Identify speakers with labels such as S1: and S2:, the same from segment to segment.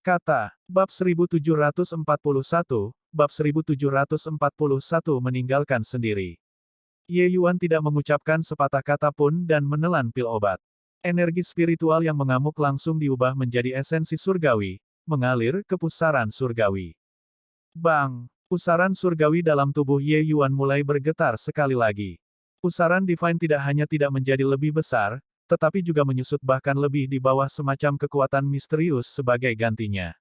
S1: Kata, bab 1741, bab 1741 meninggalkan sendiri. Ye Yuan tidak mengucapkan sepatah kata pun dan menelan pil obat. Energi spiritual yang mengamuk langsung diubah menjadi esensi surgawi, mengalir ke pusaran surgawi. Bang! Pusaran surgawi dalam tubuh Ye Yuan mulai bergetar sekali lagi. Pusaran divine tidak hanya tidak menjadi lebih besar, tetapi juga menyusut bahkan lebih di bawah semacam kekuatan misterius sebagai gantinya.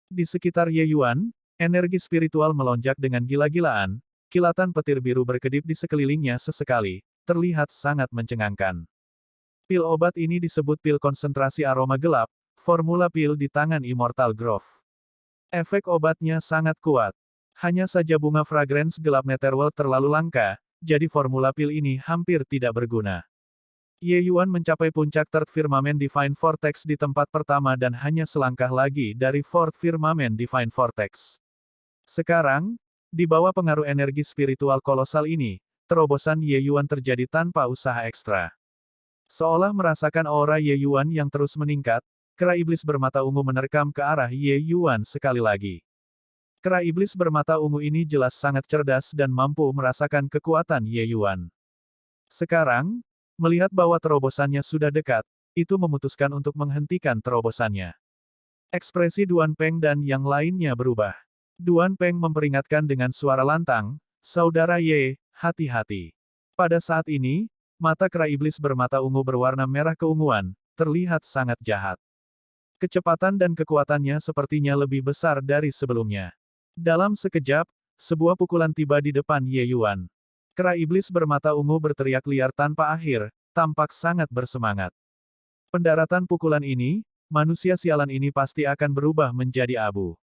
S1: Di sekitar Ye Yuan, energi spiritual melonjak dengan gila-gilaan, kilatan petir biru berkedip di sekelilingnya sesekali, terlihat sangat mencengangkan. Pil obat ini disebut pil konsentrasi aroma gelap, formula pil di tangan Immortal Grove. Efek obatnya sangat kuat. Hanya saja bunga fragrance gelap netherworld terlalu langka, jadi formula pil ini hampir tidak berguna. Ye Yuan mencapai puncak Third Firmament Divine Vortex di tempat pertama dan hanya selangkah lagi dari Fourth Firmament Divine Vortex. Sekarang, di bawah pengaruh energi spiritual kolosal ini, terobosan Ye Yuan terjadi tanpa usaha ekstra. Seolah merasakan aura Ye Yuan yang terus meningkat, kera iblis bermata ungu menerkam ke arah Ye Yuan sekali lagi. Kera iblis bermata ungu ini jelas sangat cerdas dan mampu merasakan kekuatan Ye Yuan. Sekarang, melihat bahwa terobosannya sudah dekat, itu memutuskan untuk menghentikan terobosannya. Ekspresi Duan Peng dan yang lainnya berubah. Duan Peng memperingatkan dengan suara lantang, "Saudara Ye, hati-hati." Pada saat ini, mata kera iblis bermata ungu berwarna merah keunguan, terlihat sangat jahat. Kecepatan dan kekuatannya sepertinya lebih besar dari sebelumnya. Dalam sekejap, sebuah pukulan tiba di depan Ye Yuan. Kera iblis bermata ungu berteriak liar tanpa akhir, tampak sangat bersemangat. Pendaratan pukulan ini, manusia sialan ini pasti akan berubah menjadi abu.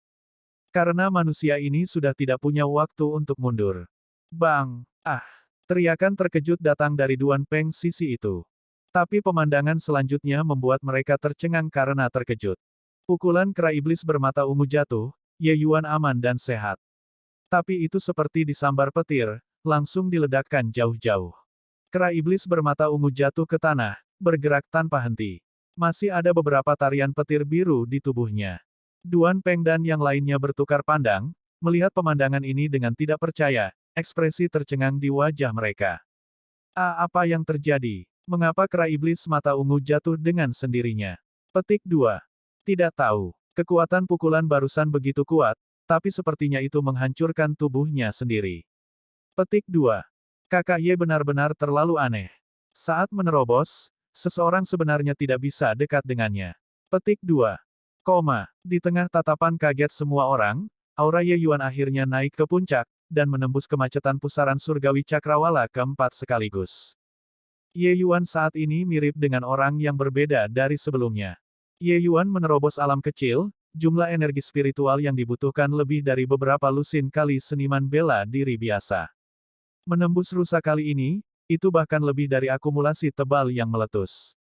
S1: Karena manusia ini sudah tidak punya waktu untuk mundur. Bang! Ah! Teriakan terkejut datang dari Duan Peng sisi itu. Tapi pemandangan selanjutnya membuat mereka tercengang karena terkejut. Pukulan kera iblis bermata ungu jatuh, Ye Yuan aman dan sehat. Tapi itu seperti disambar petir, langsung diledakkan jauh-jauh. Kera iblis bermata ungu jatuh ke tanah, bergerak tanpa henti. Masih ada beberapa tarian petir biru di tubuhnya. Duan Peng dan yang lainnya bertukar pandang, melihat pemandangan ini dengan tidak percaya, ekspresi tercengang di wajah mereka. Apa yang terjadi? Mengapa kera iblis mata ungu jatuh dengan sendirinya? Petik 2. Tidak tahu. Kekuatan pukulan barusan begitu kuat, tapi sepertinya itu menghancurkan tubuhnya sendiri. Petik 2. Kakak Ye benar-benar terlalu aneh. Saat menerobos, seseorang sebenarnya tidak bisa dekat dengannya. Petik 2. Di tengah tatapan kaget semua orang, aura Ye Yuan akhirnya naik ke puncak, dan menembus kemacetan pusaran surgawi cakrawala keempat sekaligus. Ye Yuan saat ini mirip dengan orang yang berbeda dari sebelumnya. Ye Yuan menerobos alam kecil, jumlah energi spiritual yang dibutuhkan lebih dari beberapa lusin kali seniman bela diri biasa. Menembus rusa kali ini, itu bahkan lebih dari akumulasi tebal yang meletus.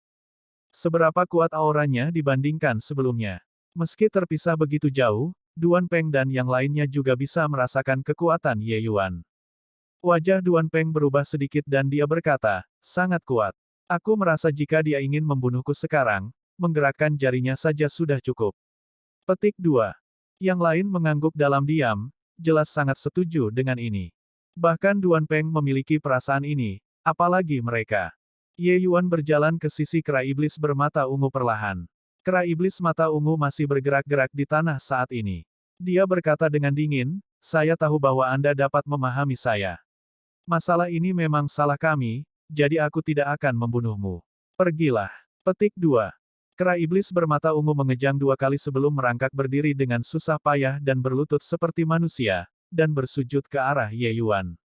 S1: Seberapa kuat auranya dibandingkan sebelumnya? Meski terpisah begitu jauh, Duan Peng dan yang lainnya juga bisa merasakan kekuatan Ye Yuan. Wajah Duan Peng berubah sedikit dan dia berkata, "Sangat kuat. Aku merasa jika dia ingin membunuhku sekarang, menggerakkan jarinya saja sudah cukup." Petik 2. Yang lain mengangguk dalam diam, jelas sangat setuju dengan ini. Bahkan Duan Peng memiliki perasaan ini, apalagi mereka. Ye Yuan berjalan ke sisi kera iblis bermata ungu perlahan. Kera iblis mata ungu masih bergerak-gerak di tanah saat ini. Dia berkata dengan dingin, "Saya tahu bahwa Anda dapat memahami saya. Masalah ini memang salah kami, jadi aku tidak akan membunuhmu. Pergilah." Petik 2. Kera iblis bermata ungu mengejang dua kali sebelum merangkak berdiri dengan susah payah dan berlutut seperti manusia, dan bersujud ke arah Ye Yuan.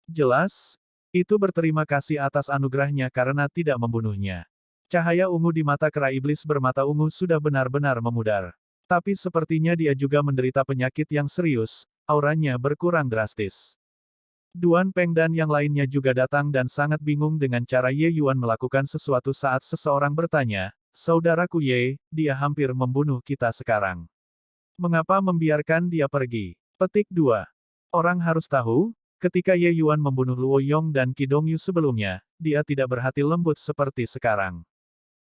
S1: Jelas, itu berterima kasih atas anugerahnya karena tidak membunuhnya. Cahaya ungu di mata kera iblis bermata ungu sudah benar-benar memudar. Tapi sepertinya dia juga menderita penyakit yang serius, auranya berkurang drastis. Duan Peng dan yang lainnya juga datang dan sangat bingung dengan cara Ye Yuan melakukan sesuatu saat seseorang bertanya, "Saudaraku Ye, dia hampir membunuh kita sekarang. Mengapa membiarkan dia pergi?" Petik 2. Orang harus tahu, ketika Ye Yuan membunuh Luo Yong dan Qi Dongyu sebelumnya, dia tidak berhati lembut seperti sekarang.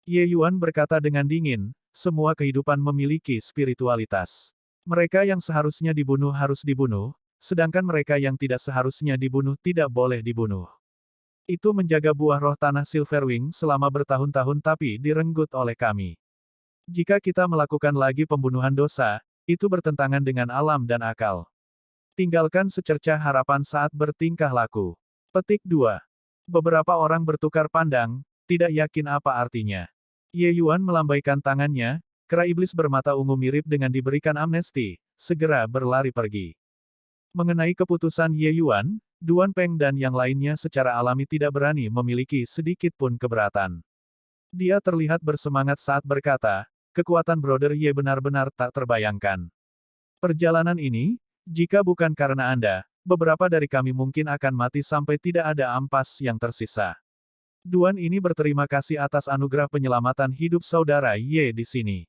S1: Ye Yuan berkata dengan dingin, semua kehidupan memiliki spiritualitas. Mereka yang seharusnya dibunuh harus dibunuh, sedangkan mereka yang tidak seharusnya dibunuh tidak boleh dibunuh. Itu menjaga buah roh tanah Silverwing selama bertahun-tahun tapi direnggut oleh kami. Jika kita melakukan lagi pembunuhan dosa, itu bertentangan dengan alam dan akal. Tinggalkan secercah harapan saat bertingkah laku. Petik 2. Beberapa orang bertukar pandang, tidak yakin apa artinya. Ye Yuan melambaikan tangannya, kera iblis bermata ungu mirip dengan diberikan amnesti, segera berlari pergi. Mengenai keputusan Ye Yuan, Duan Peng dan yang lainnya secara alami tidak berani memiliki sedikit pun keberatan. Dia terlihat bersemangat saat berkata, kekuatan Brother Ye benar-benar tak terbayangkan. Perjalanan ini, jika bukan karena Anda, beberapa dari kami mungkin akan mati sampai tidak ada ampas yang tersisa. Duan ini berterima kasih atas anugerah penyelamatan hidup saudara Ye di sini.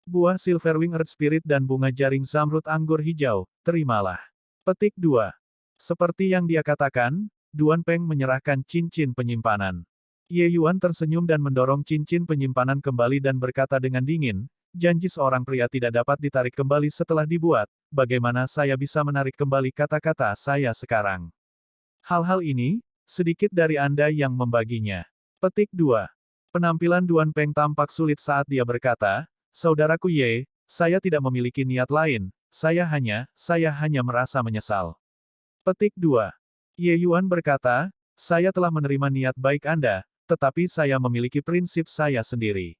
S1: Buah Silverwing Earth Spirit dan bunga jaring zamrud anggur hijau, terimalah. Petik 2. Seperti yang dia katakan, Duan Peng menyerahkan cincin penyimpanan. Ye Yuan tersenyum dan mendorong cincin penyimpanan kembali dan berkata dengan dingin, janji seorang pria tidak dapat ditarik kembali setelah dibuat, bagaimana saya bisa menarik kembali kata-kata saya sekarang? Hal-hal ini, sedikit dari Anda yang membaginya. Petik 2. Penampilan Duan Peng tampak sulit saat dia berkata, saudaraku Ye, saya tidak memiliki niat lain, saya hanya merasa menyesal. Petik 2. Ye Yuan berkata, saya telah menerima niat baik Anda, tetapi saya memiliki prinsip saya sendiri.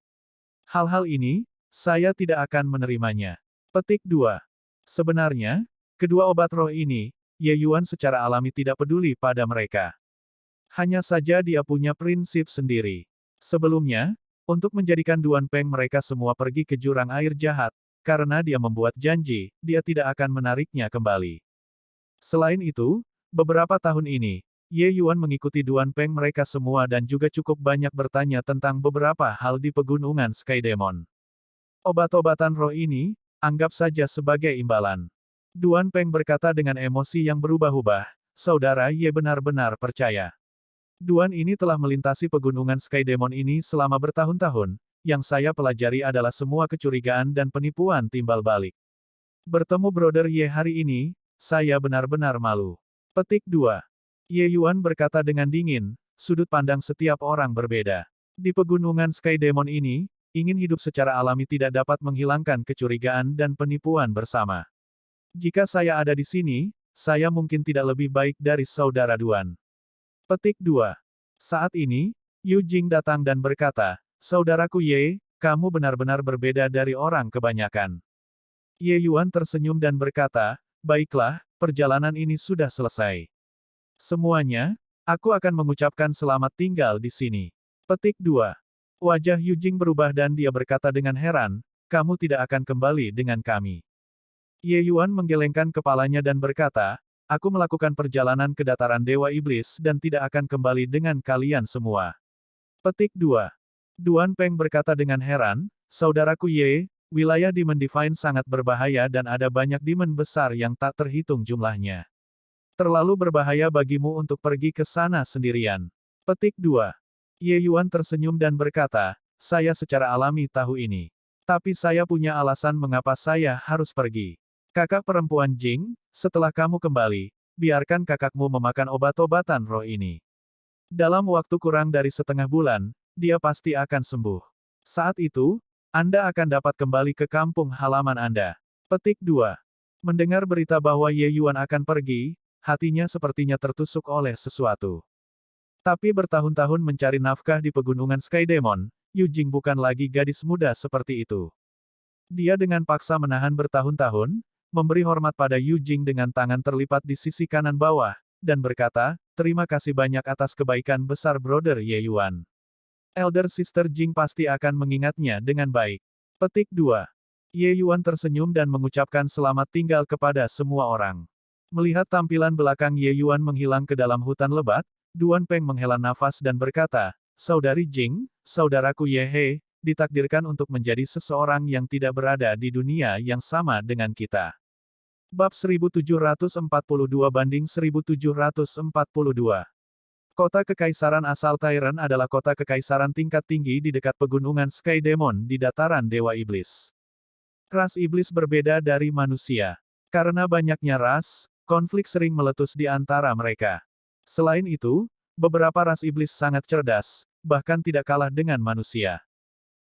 S1: Hal-hal ini, saya tidak akan menerimanya. Petik 2. Sebenarnya, kedua obat roh ini, Ye Yuan secara alami tidak peduli pada mereka. Hanya saja dia punya prinsip sendiri. Sebelumnya, untuk menjadikan Duan Peng mereka semua pergi ke jurang air jahat, karena dia membuat janji, dia tidak akan menariknya kembali. Selain itu, beberapa tahun ini, Ye Yuan mengikuti Duan Peng mereka semua dan juga cukup banyak bertanya tentang beberapa hal di pegunungan Sky Demon. Obat-obatan roh ini, anggap saja sebagai imbalan. Duan Peng berkata dengan emosi yang berubah-ubah, saudara Ye benar-benar percaya. Duan ini telah melintasi pegunungan Sky Demon ini selama bertahun-tahun, yang saya pelajari adalah semua kecurigaan dan penipuan timbal balik. Bertemu Brother Ye hari ini, saya benar-benar malu. Petik 2. Ye Yuan berkata dengan dingin, sudut pandang setiap orang berbeda. Di pegunungan Sky Demon ini, ingin hidup secara alami tidak dapat menghilangkan kecurigaan dan penipuan bersama. Jika saya ada di sini, saya mungkin tidak lebih baik dari saudara Duan. Petik 2. Saat ini, Yu Jing datang dan berkata, saudaraku Ye, kamu benar-benar berbeda dari orang kebanyakan. Ye Yuan tersenyum dan berkata, baiklah, perjalanan ini sudah selesai. Semuanya, aku akan mengucapkan selamat tinggal di sini. Petik 2. Wajah Yu Jing berubah dan dia berkata dengan heran, kamu tidak akan kembali dengan kami. Ye Yuan menggelengkan kepalanya dan berkata, aku melakukan perjalanan ke dataran Dewa Iblis dan tidak akan kembali dengan kalian semua. Petik 2. Duan Peng berkata dengan heran, saudaraku Ye, wilayah Demon Divine sangat berbahaya dan ada banyak demon besar yang tak terhitung jumlahnya. Terlalu berbahaya bagimu untuk pergi ke sana sendirian. Petik 2. Ye Yuan tersenyum dan berkata, saya secara alami tahu ini. Tapi saya punya alasan mengapa saya harus pergi. Kakak perempuan Jing, setelah kamu kembali, biarkan kakakmu memakan obat-obatan roh ini. Dalam waktu kurang dari setengah bulan, dia pasti akan sembuh. Saat itu, Anda akan dapat kembali ke kampung halaman Anda. Petik 2. Mendengar berita bahwa Ye Yuan akan pergi, hatinya sepertinya tertusuk oleh sesuatu. Tapi bertahun-tahun mencari nafkah di pegunungan Sky Demon, Yu Jing bukan lagi gadis muda seperti itu. Dia dengan paksa menahan bertahun-tahun, memberi hormat pada Yu Jing dengan tangan terlipat di sisi kanan bawah, dan berkata, terima kasih banyak atas kebaikan besar Brother Ye Yuan. Elder Sister Jing pasti akan mengingatnya dengan baik. Petik 2. Ye Yuan tersenyum dan mengucapkan selamat tinggal kepada semua orang. Melihat tampilan belakang Ye Yuan menghilang ke dalam hutan lebat, Duan Peng menghela nafas dan berkata, saudari Jing, saudaraku Ye He, ditakdirkan untuk menjadi seseorang yang tidak berada di dunia yang sama dengan kita. Bab 1742 banding 1742 Kota Kekaisaran asal Tyran adalah kota kekaisaran tingkat tinggi di dekat pegunungan Sky Demon di dataran Dewa Iblis. Ras iblis berbeda dari manusia. Karena banyaknya ras, konflik sering meletus di antara mereka. Selain itu, beberapa ras iblis sangat cerdas, bahkan tidak kalah dengan manusia.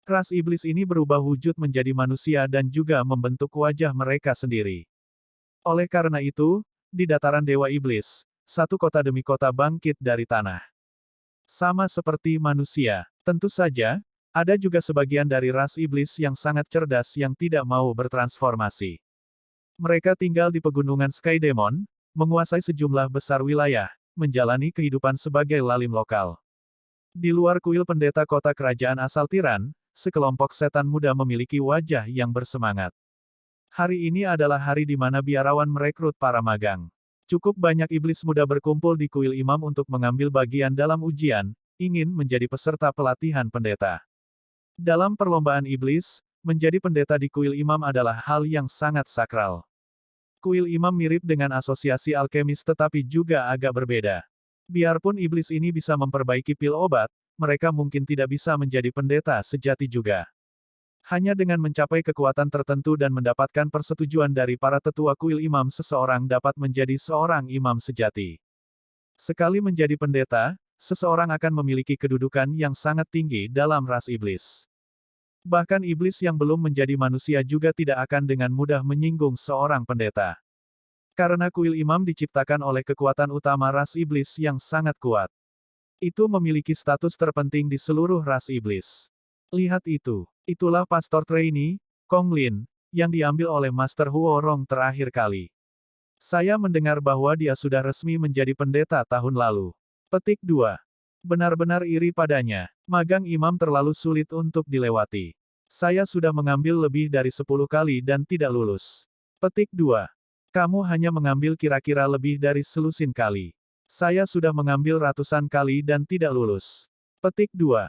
S1: Ras iblis ini berubah wujud menjadi manusia dan juga membentuk wajah mereka sendiri. Oleh karena itu, di dataran Dewa Iblis, satu kota demi kota bangkit dari tanah. Sama seperti manusia, tentu saja, ada juga sebagian dari ras iblis yang sangat cerdas yang tidak mau bertransformasi. Mereka tinggal di pegunungan Sky Demon, menguasai sejumlah besar wilayah, menjalani kehidupan sebagai lalim lokal. Di luar kuil pendeta kota kerajaan asal Tiran, sekelompok setan muda memiliki wajah yang bersemangat. Hari ini adalah hari di mana biarawan merekrut para magang. Cukup banyak iblis muda berkumpul di kuil imam untuk mengambil bagian dalam ujian, ingin menjadi peserta pelatihan pendeta. Dalam perlombaan iblis, menjadi pendeta di kuil imam adalah hal yang sangat sakral. Kuil imam mirip dengan asosiasi alkemis tetapi juga agak berbeda. Biarpun iblis ini bisa memperbaiki pil obat, mereka mungkin tidak bisa menjadi pendeta sejati juga. Hanya dengan mencapai kekuatan tertentu dan mendapatkan persetujuan dari para tetua kuil imam seseorang dapat menjadi seorang imam sejati. Sekali menjadi pendeta, seseorang akan memiliki kedudukan yang sangat tinggi dalam ras iblis. Bahkan iblis yang belum menjadi manusia juga tidak akan dengan mudah menyinggung seorang pendeta. Karena kuil imam diciptakan oleh kekuatan utama ras iblis yang sangat kuat. Itu memiliki status terpenting di seluruh ras iblis. Lihat itu. Itulah pastor trainee, Kong Lin, yang diambil oleh Master Huo Rong terakhir kali. Saya mendengar bahwa dia sudah resmi menjadi pendeta tahun lalu. Petik 2. Benar-benar iri padanya. Magang imam terlalu sulit untuk dilewati. Saya sudah mengambil lebih dari 10 kali dan tidak lulus. Petik 2. Kamu hanya mengambil kira-kira lebih dari selusin kali. Saya sudah mengambil ratusan kali dan tidak lulus. Petik 2.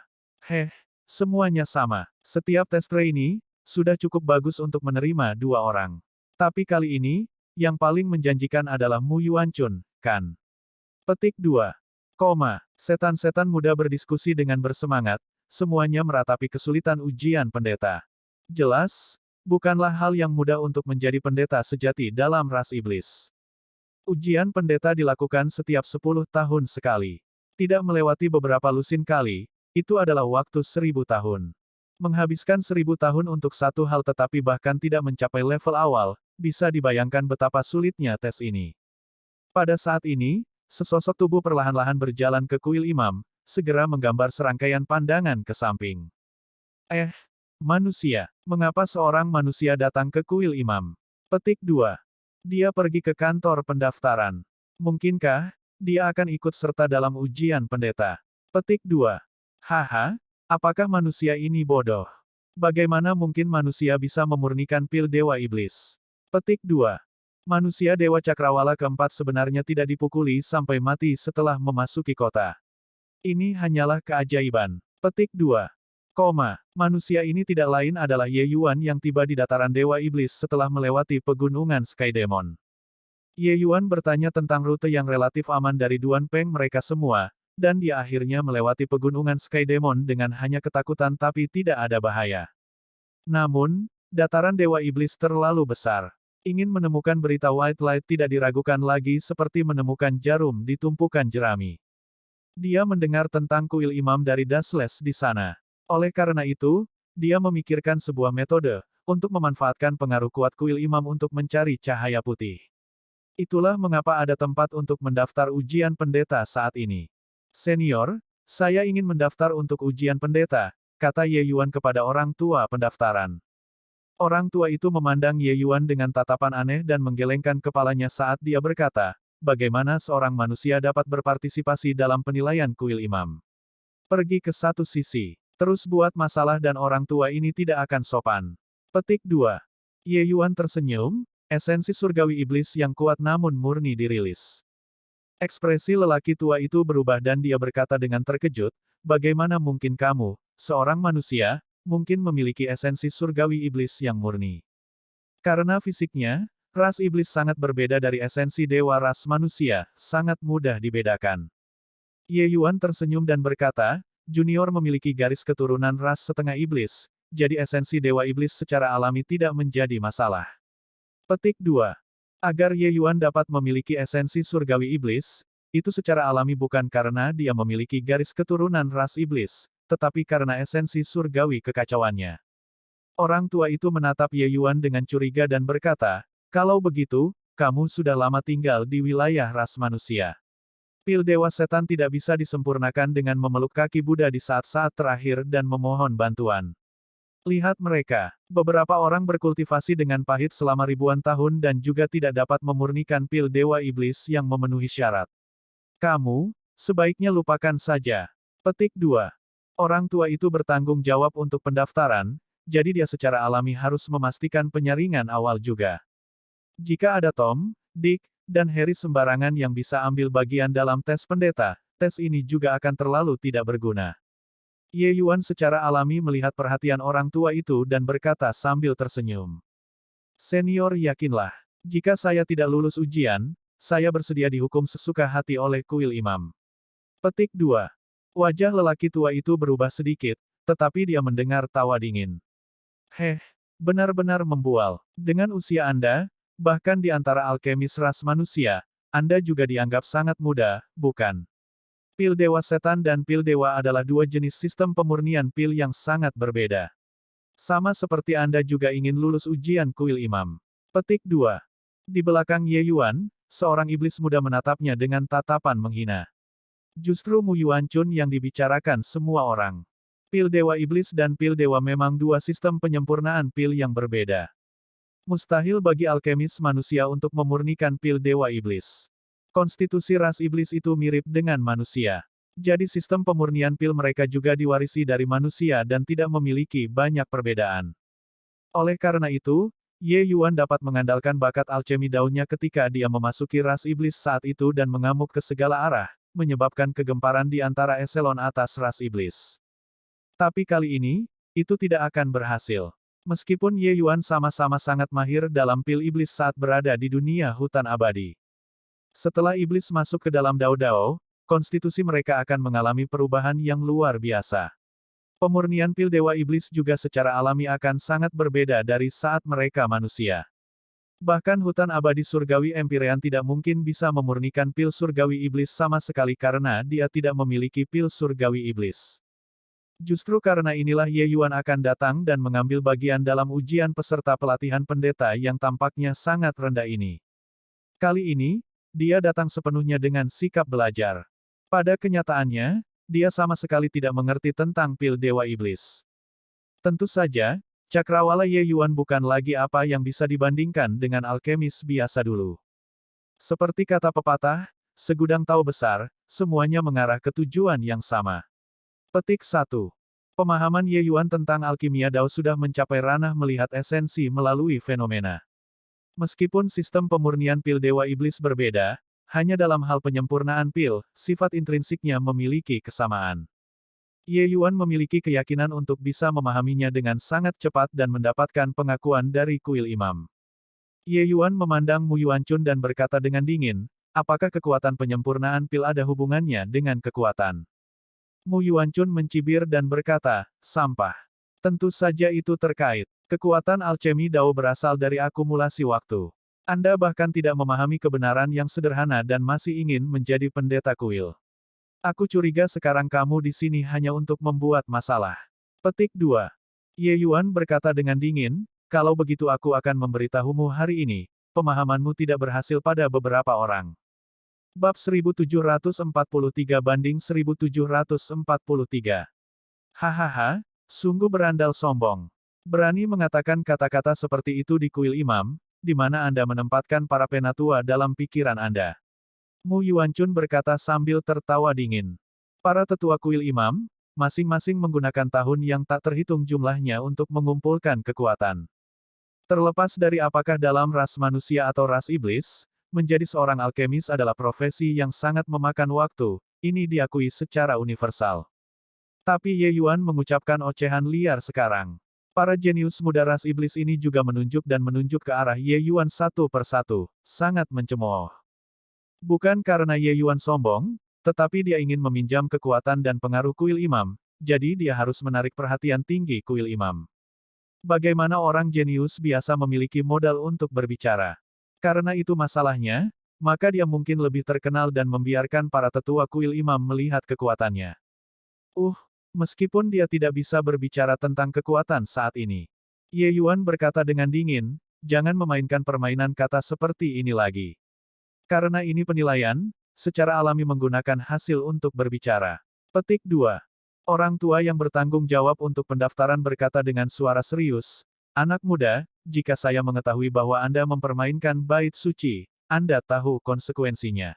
S1: Semuanya sama. Setiap tes trainee, sudah cukup bagus untuk menerima 2 orang. Tapi kali ini, yang paling menjanjikan adalah Mu Yuanchun, kan? Petik 2. Setan-setan muda berdiskusi dengan bersemangat, semuanya meratapi kesulitan ujian pendeta. Jelas, bukanlah hal yang mudah untuk menjadi pendeta sejati dalam ras iblis. Ujian pendeta dilakukan setiap 10 tahun sekali. Tidak melewati beberapa lusin kali, itu adalah waktu 1000 tahun. Menghabiskan 1000 tahun untuk satu hal tetapi bahkan tidak mencapai level awal, bisa dibayangkan betapa sulitnya tes ini. Pada saat ini, sesosok tubuh perlahan-lahan berjalan ke kuil imam, segera menggambar serangkaian pandangan ke samping. Manusia. Mengapa seorang manusia datang ke kuil imam? Petik 2. Dia pergi ke kantor pendaftaran. Mungkinkah dia akan ikut serta dalam ujian pendeta? Petik 2. Haha, apakah manusia ini bodoh? Bagaimana mungkin manusia bisa memurnikan pil Dewa Iblis? Petik 2. Manusia Dewa Cakrawala keempat sebenarnya tidak dipukuli sampai mati setelah memasuki kota. Ini hanyalah keajaiban. Petik 2. Manusia ini tidak lain adalah Ye Yuan yang tiba di dataran Dewa Iblis setelah melewati pegunungan Sky Demon. Ye Yuan bertanya tentang rute yang relatif aman dari Duan Peng mereka semua, dan dia akhirnya melewati pegunungan Sky Demon dengan hanya ketakutan tapi tidak ada bahaya. Namun, dataran Dewa Iblis terlalu besar. Ingin menemukan berita White Light tidak diragukan lagi seperti menemukan jarum di tumpukan jerami. Dia mendengar tentang kuil imam dari Dasles di sana. Oleh karena itu, dia memikirkan sebuah metode untuk memanfaatkan pengaruh kuat kuil imam untuk mencari cahaya putih. Itulah mengapa ada tempat untuk mendaftar ujian pendeta saat ini. Senior, saya ingin mendaftar untuk ujian pendeta, kata Ye Yuan kepada orang tua pendaftaran. Orang tua itu memandang Ye Yuan dengan tatapan aneh dan menggelengkan kepalanya saat dia berkata, bagaimana seorang manusia dapat berpartisipasi dalam penilaian kuil imam? Pergi ke satu sisi. Terus buat masalah dan orang tua ini tidak akan sopan. Petik 2. Ye Yuan tersenyum, esensi surgawi iblis yang kuat namun murni dirilis. Ekspresi lelaki tua itu berubah dan dia berkata dengan terkejut, bagaimana mungkin kamu, seorang manusia, mungkin memiliki esensi surgawi iblis yang murni? Karena fisiknya, ras iblis sangat berbeda dari esensi dewa ras manusia, sangat mudah dibedakan. Ye Yuan tersenyum dan berkata, junior memiliki garis keturunan ras setengah iblis, jadi esensi dewa iblis secara alami tidak menjadi masalah. Petik 2. Agar Ye Yuan dapat memiliki esensi surgawi iblis, itu secara alami bukan karena dia memiliki garis keturunan ras iblis, tetapi karena esensi surgawi kekacauannya. Orang tua itu menatap Ye Yuan dengan curiga dan berkata, kalau begitu, kamu sudah lama tinggal di wilayah ras manusia. Pil Dewa Setan tidak bisa disempurnakan dengan memeluk kaki Buddha di saat-saat terakhir dan memohon bantuan. Lihat mereka. Beberapa orang berkultivasi dengan pahit selama ribuan tahun dan juga tidak dapat memurnikan pil Dewa Iblis yang memenuhi syarat. Kamu, sebaiknya lupakan saja. Petik 2. Orang tua itu bertanggung jawab untuk pendaftaran, jadi dia secara alami harus memastikan penyaringan awal juga. Jika ada Tom, Dick, dan Harry sembarangan yang bisa ambil bagian dalam tes pendeta, tes ini juga akan terlalu tidak berguna. Ye Yuan secara alami melihat perhatian orang tua itu dan berkata sambil tersenyum. Senior yakinlah, jika saya tidak lulus ujian, saya bersedia dihukum sesuka hati oleh kuil imam. Petik 2. Wajah lelaki tua itu berubah sedikit, tetapi dia mendengar tawa dingin. Benar-benar membual. Dengan usia Anda, bahkan di antara alkemis ras manusia, Anda juga dianggap sangat muda, bukan? Pil Dewa Setan dan Pil Dewa adalah dua jenis sistem pemurnian pil yang sangat berbeda. Sama seperti Anda juga ingin lulus ujian kuil imam. Petik 2. Di belakang Ye Yuan, seorang iblis muda menatapnya dengan tatapan menghina. Justru Mu Yuancun yang dibicarakan semua orang. Pil Dewa Iblis dan Pil Dewa memang dua sistem penyempurnaan pil yang berbeda. Mustahil bagi alkemis manusia untuk memurnikan pil Dewa Iblis. Konstitusi ras iblis itu mirip dengan manusia. Jadi sistem pemurnian pil mereka juga diwarisi dari manusia dan tidak memiliki banyak perbedaan. Oleh karena itu, Ye Yuan dapat mengandalkan bakat alchemy daunnya ketika dia memasuki ras iblis saat itu dan mengamuk ke segala arah, menyebabkan kegemparan di antara eselon atas ras iblis. Tapi kali ini, itu tidak akan berhasil. Meskipun Ye Yuan sama-sama sangat mahir dalam pil iblis saat berada di dunia hutan abadi. Setelah iblis masuk ke dalam Dao-Dao, konstitusi mereka akan mengalami perubahan yang luar biasa. Pemurnian pil Dewa Iblis juga secara alami akan sangat berbeda dari saat mereka manusia. Bahkan hutan abadi surgawi Empyrean tidak mungkin bisa memurnikan pil surgawi iblis sama sekali karena dia tidak memiliki pil surgawi iblis. Justru karena inilah Ye Yuan akan datang dan mengambil bagian dalam ujian peserta pelatihan pendeta yang tampaknya sangat rendah ini. Kali ini, dia datang sepenuhnya dengan sikap belajar. Pada kenyataannya, dia sama sekali tidak mengerti tentang pil Dewa Iblis. Tentu saja, cakrawala Ye Yuan bukan lagi apa yang bisa dibandingkan dengan alkemis biasa dulu. Seperti kata pepatah, segudang tahu besar, semuanya mengarah ke tujuan yang sama. Petik 1. Pemahaman Ye Yuan tentang alkimia Dao sudah mencapai ranah melihat esensi melalui fenomena. Meskipun sistem pemurnian pil Dewa Iblis berbeda, hanya dalam hal penyempurnaan pil, sifat intrinsiknya memiliki kesamaan. Ye Yuan memiliki keyakinan untuk bisa memahaminya dengan sangat cepat dan mendapatkan pengakuan dari kuil imam. Ye Yuan memandang Mu Yuancun dan berkata dengan dingin, apakah kekuatan penyempurnaan pil ada hubungannya dengan kekuatan? Mu Yuancun mencibir dan berkata, sampah. Tentu saja itu terkait. Kekuatan alchemy Dao berasal dari akumulasi waktu. Anda bahkan tidak memahami kebenaran yang sederhana dan masih ingin menjadi pendeta kuil. Aku curiga sekarang kamu di sini hanya untuk membuat masalah. Petik 2. Ye Yuan berkata dengan dingin, kalau begitu aku akan memberitahumu hari ini, pemahamanmu tidak berhasil pada beberapa orang. Bab 1743-1743. Hahaha, sungguh berandal sombong. Berani mengatakan kata-kata seperti itu di kuil imam, di mana Anda menempatkan para penatua dalam pikiran Anda. Mu Yuancun berkata sambil tertawa dingin. Para tetua kuil imam, masing-masing menggunakan tahun yang tak terhitung jumlahnya untuk mengumpulkan kekuatan. Terlepas dari apakah dalam ras manusia atau ras iblis, menjadi seorang alkemis adalah profesi yang sangat memakan waktu, ini diakui secara universal. Tapi Ye Yuan mengucapkan ocehan liar sekarang. Para jenius muda ras iblis ini juga menunjuk ke arah Ye Yuan satu persatu, sangat mencemooh. Bukan karena Ye Yuan sombong, tetapi dia ingin meminjam kekuatan dan pengaruh kuil imam, jadi dia harus menarik perhatian tinggi kuil imam. Bagaimana orang jenius biasa memiliki modal untuk berbicara? Karena itu masalahnya, maka dia mungkin lebih terkenal dan membiarkan para tetua kuil imam melihat kekuatannya. Meskipun dia tidak bisa berbicara tentang kekuatan saat ini. Ye Yuan berkata dengan dingin, jangan memainkan permainan kata seperti ini lagi. Karena ini penilaian, secara alami menggunakan hasil untuk berbicara. Petik 2. Orang tua yang bertanggung jawab untuk pendaftaran berkata dengan suara serius, anak muda, jika saya mengetahui bahwa Anda mempermainkan bait suci, Anda tahu konsekuensinya.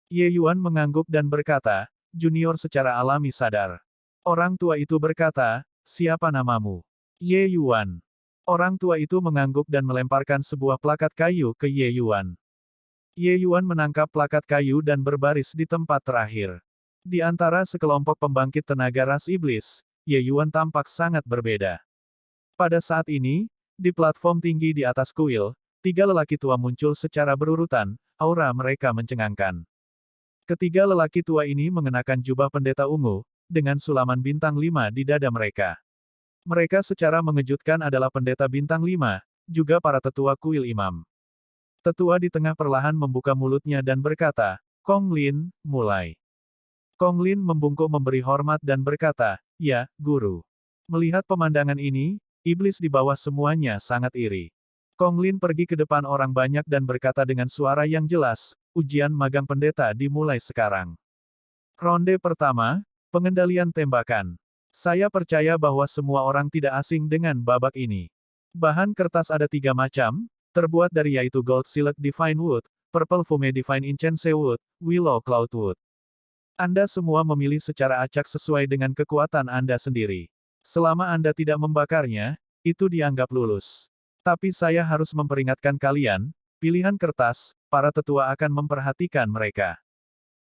S1: Ye Yuan mengangguk dan berkata, junior secara alami sadar. Orang tua itu berkata, siapa namamu? Ye Yuan. Orang tua itu mengangguk dan melemparkan sebuah plakat kayu ke Ye Yuan. Ye Yuan menangkap plakat kayu dan berbaris di tempat terakhir. Di antara sekelompok pembangkit tenaga ras iblis, Ye Yuan tampak sangat berbeda. Pada saat ini, di platform tinggi di atas kuil, 3 lelaki tua muncul secara berurutan, aura mereka mencengangkan. Ketiga lelaki tua ini mengenakan jubah pendeta ungu, dengan sulaman bintang 5 di dada mereka. Mereka secara mengejutkan adalah pendeta bintang 5, juga para tetua kuil imam. Tetua di tengah perlahan membuka mulutnya dan berkata, Kong Lin, mulai. Kong Lin membungkuk memberi hormat dan berkata, ya, guru. Melihat pemandangan ini, iblis di bawah semuanya sangat iri. Kong Lin pergi ke depan orang banyak dan berkata dengan suara yang jelas, ujian magang pendeta dimulai sekarang. Ronde pertama, pengendalian tembakan. Saya percaya bahwa semua orang tidak asing dengan babak ini. Bahan kertas ada 3 macam, terbuat dari yaitu Gold Silk Divine Wood, Purple Fume Divine Incense Wood, Willow Cloud Wood. Anda semua memilih secara acak sesuai dengan kekuatan Anda sendiri. Selama Anda tidak membakarnya, itu dianggap lulus. Tapi saya harus memperingatkan kalian, pilihan kertas, para tetua akan memperhatikan mereka.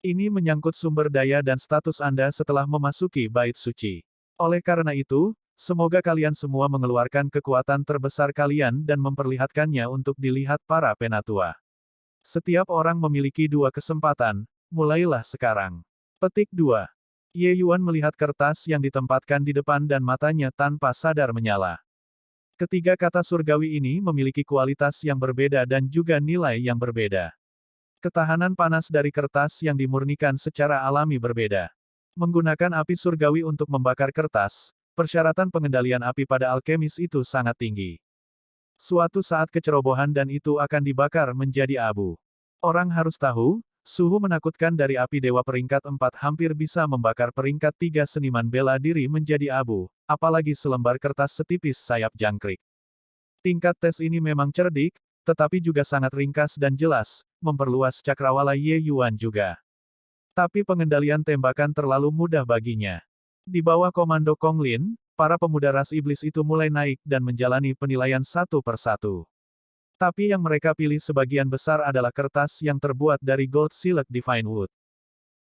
S1: Ini menyangkut sumber daya dan status Anda setelah memasuki bait suci. Oleh karena itu, semoga kalian semua mengeluarkan kekuatan terbesar kalian dan memperlihatkannya untuk dilihat para penatua. Setiap orang memiliki 2 kesempatan, mulailah sekarang. Petik 2. Ye Yuan melihat kertas yang ditempatkan di depan dan matanya tanpa sadar menyala. Ketiga kata surgawi ini memiliki kualitas yang berbeda dan juga nilai yang berbeda. Ketahanan panas dari kertas yang dimurnikan secara alami berbeda. Menggunakan api surgawi untuk membakar kertas, persyaratan pengendalian api pada alkemis itu sangat tinggi. Suatu saat kecerobohan dan itu akan dibakar menjadi abu. Orang harus tahu, suhu menakutkan dari api dewa peringkat 4 hampir bisa membakar peringkat 3 seniman bela diri menjadi abu, apalagi selembar kertas setipis sayap jangkrik. Tingkat tes ini memang cerdik, tetapi juga sangat ringkas dan jelas, memperluas cakrawala Ye Yuan juga. Tapi pengendalian tembakan terlalu mudah baginya. Di bawah komando Kong Lin, para pemuda ras iblis itu mulai naik dan menjalani penilaian satu persatu. Tapi yang mereka pilih sebagian besar adalah kertas yang terbuat dari Gold Silk Divine Wood.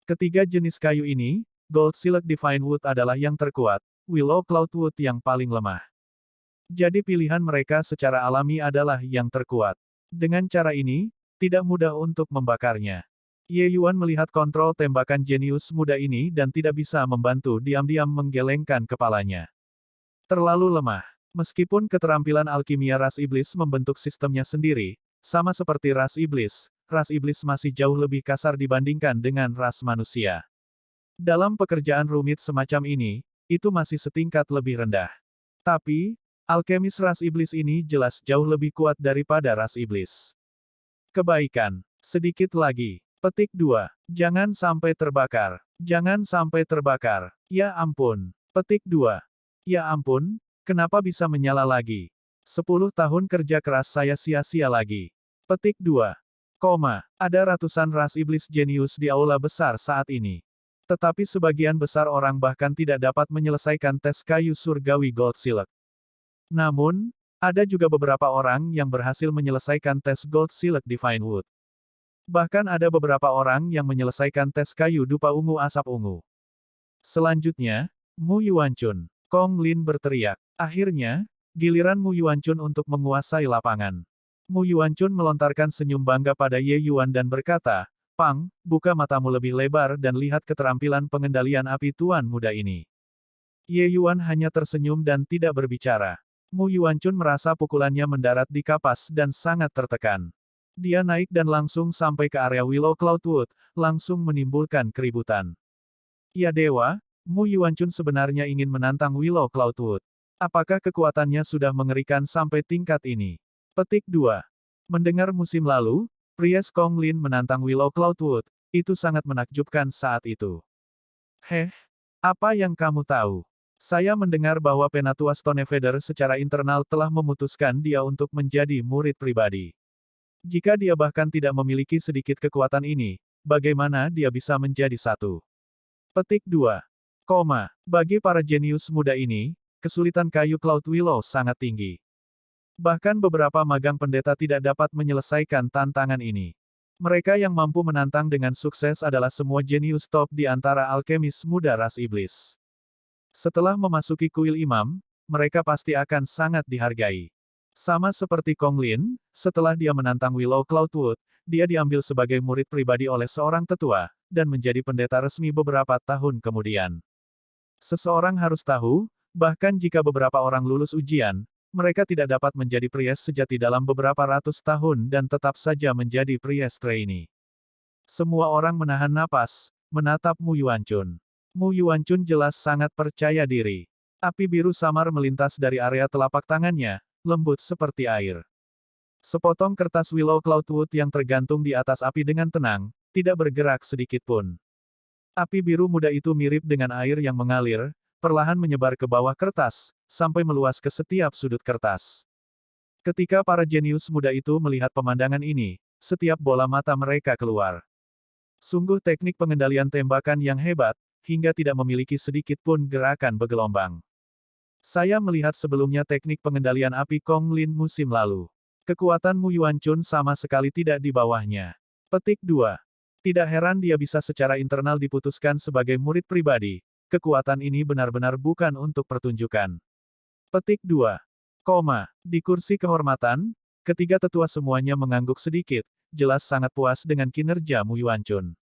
S1: Ketiga jenis kayu ini, Gold Silk Divine Wood adalah yang terkuat, Willow Cloud Wood yang paling lemah. Jadi pilihan mereka secara alami adalah yang terkuat. Dengan cara ini, tidak mudah untuk membakarnya. Ye Yuan melihat kontrol tembakan jenius muda ini dan tidak bisa membantu diam-diam menggelengkan kepalanya. Terlalu lemah. Meskipun keterampilan alkimia ras iblis membentuk sistemnya sendiri, sama seperti ras iblis masih jauh lebih kasar dibandingkan dengan ras manusia. Dalam pekerjaan rumit semacam ini, itu masih setingkat lebih rendah. Tapi, alkemis ras iblis ini jelas jauh lebih kuat daripada ras iblis. Kebaikan. Sedikit lagi. Petik 2. Jangan sampai terbakar. Jangan sampai terbakar. Ya ampun. Petik 2. Ya ampun. Kenapa bisa menyala lagi? 10 tahun kerja keras saya sia-sia lagi. Petik 2. Ada ratusan ras iblis jenius di aula besar saat ini. Tetapi sebagian besar orang bahkan tidak dapat menyelesaikan tes kayu surgawi Gold Silk. Namun, ada juga beberapa orang yang berhasil menyelesaikan tes Gold Silk Divine Wood. Bahkan ada beberapa orang yang menyelesaikan tes kayu dupa ungu asap ungu. Selanjutnya, Mu Yuanchun. Kong Lin berteriak. Akhirnya, giliran Mu Yuanchun untuk menguasai lapangan. Mu Yuanchun melontarkan senyum bangga pada Ye Yuan dan berkata, Pang, buka matamu lebih lebar dan lihat keterampilan pengendalian api tuan muda ini. Ye Yuan hanya tersenyum dan tidak berbicara. Mu Yuanchun merasa pukulannya mendarat di kapas dan sangat tertekan. Dia naik dan langsung sampai ke area Willow Cloudwood, langsung menimbulkan keributan. Ya dewa, Mu Yuanchun sebenarnya ingin menantang Willow Cloudwood. Apakah kekuatannya sudah mengerikan sampai tingkat ini? Petik 2. Mendengar musim lalu, Priest Kong Lin menantang Willow Cloudwood, itu sangat menakjubkan saat itu. Apa yang kamu tahu? Saya mendengar bahwa Penatua Stonefeather secara internal telah memutuskan dia untuk menjadi murid pribadi. Jika dia bahkan tidak memiliki sedikit kekuatan ini, bagaimana dia bisa menjadi satu? Petik 2. Bagi para jenius muda ini, kesulitan kayu Cloud Willow sangat tinggi. Bahkan beberapa magang pendeta tidak dapat menyelesaikan tantangan ini. Mereka yang mampu menantang dengan sukses adalah semua jenius top di antara alkemis muda ras iblis. Setelah memasuki kuil imam, mereka pasti akan sangat dihargai. Sama seperti Kong Lin, setelah dia menantang Willow Cloudwood, dia diambil sebagai murid pribadi oleh seorang tetua, dan menjadi pendeta resmi beberapa tahun kemudian. Seseorang harus tahu, bahkan jika beberapa orang lulus ujian, mereka tidak dapat menjadi priest sejati dalam beberapa ratus tahun dan tetap saja menjadi priest trainee. Semua orang menahan napas, menatap Mu Yuanchun. Mu Yuanchun jelas sangat percaya diri. Api biru samar melintas dari area telapak tangannya, lembut seperti air. Sepotong kertas Willow Cloudwood yang tergantung di atas api dengan tenang, tidak bergerak sedikit pun. Api biru muda itu mirip dengan air yang mengalir, perlahan menyebar ke bawah kertas, sampai meluas ke setiap sudut kertas. Ketika para jenius muda itu melihat pemandangan ini, setiap bola mata mereka keluar. Sungguh teknik pengendalian tembakan yang hebat, hingga tidak memiliki sedikit pun gerakan bergelombang. Saya melihat sebelumnya teknik pengendalian api Kong Lin musim lalu. Kekuatan Mu Yuanchun sama sekali tidak di bawahnya. Petik 2. Tidak heran dia bisa secara internal diputuskan sebagai murid pribadi. Kekuatan ini benar-benar bukan untuk pertunjukan. Petik 2. Di kursi kehormatan, ketiga tetua semuanya mengangguk sedikit, jelas sangat puas dengan kinerja Mu Yuanchun.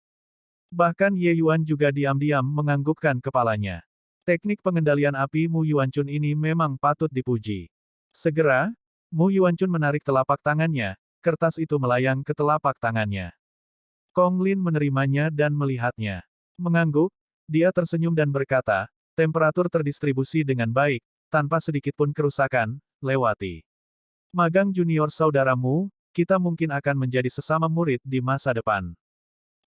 S1: Bahkan Ye Yuan juga diam-diam menganggukkan kepalanya. Teknik pengendalian api Mu Yuanchun ini memang patut dipuji. Segera, Mu Yuanchun menarik telapak tangannya, kertas itu melayang ke telapak tangannya. Kong Lin menerimanya dan melihatnya. Mengangguk, dia tersenyum dan berkata, temperatur terdistribusi dengan baik, tanpa sedikit pun kerusakan, lewati. Magang junior saudaramu, kita mungkin akan menjadi sesama murid di masa depan.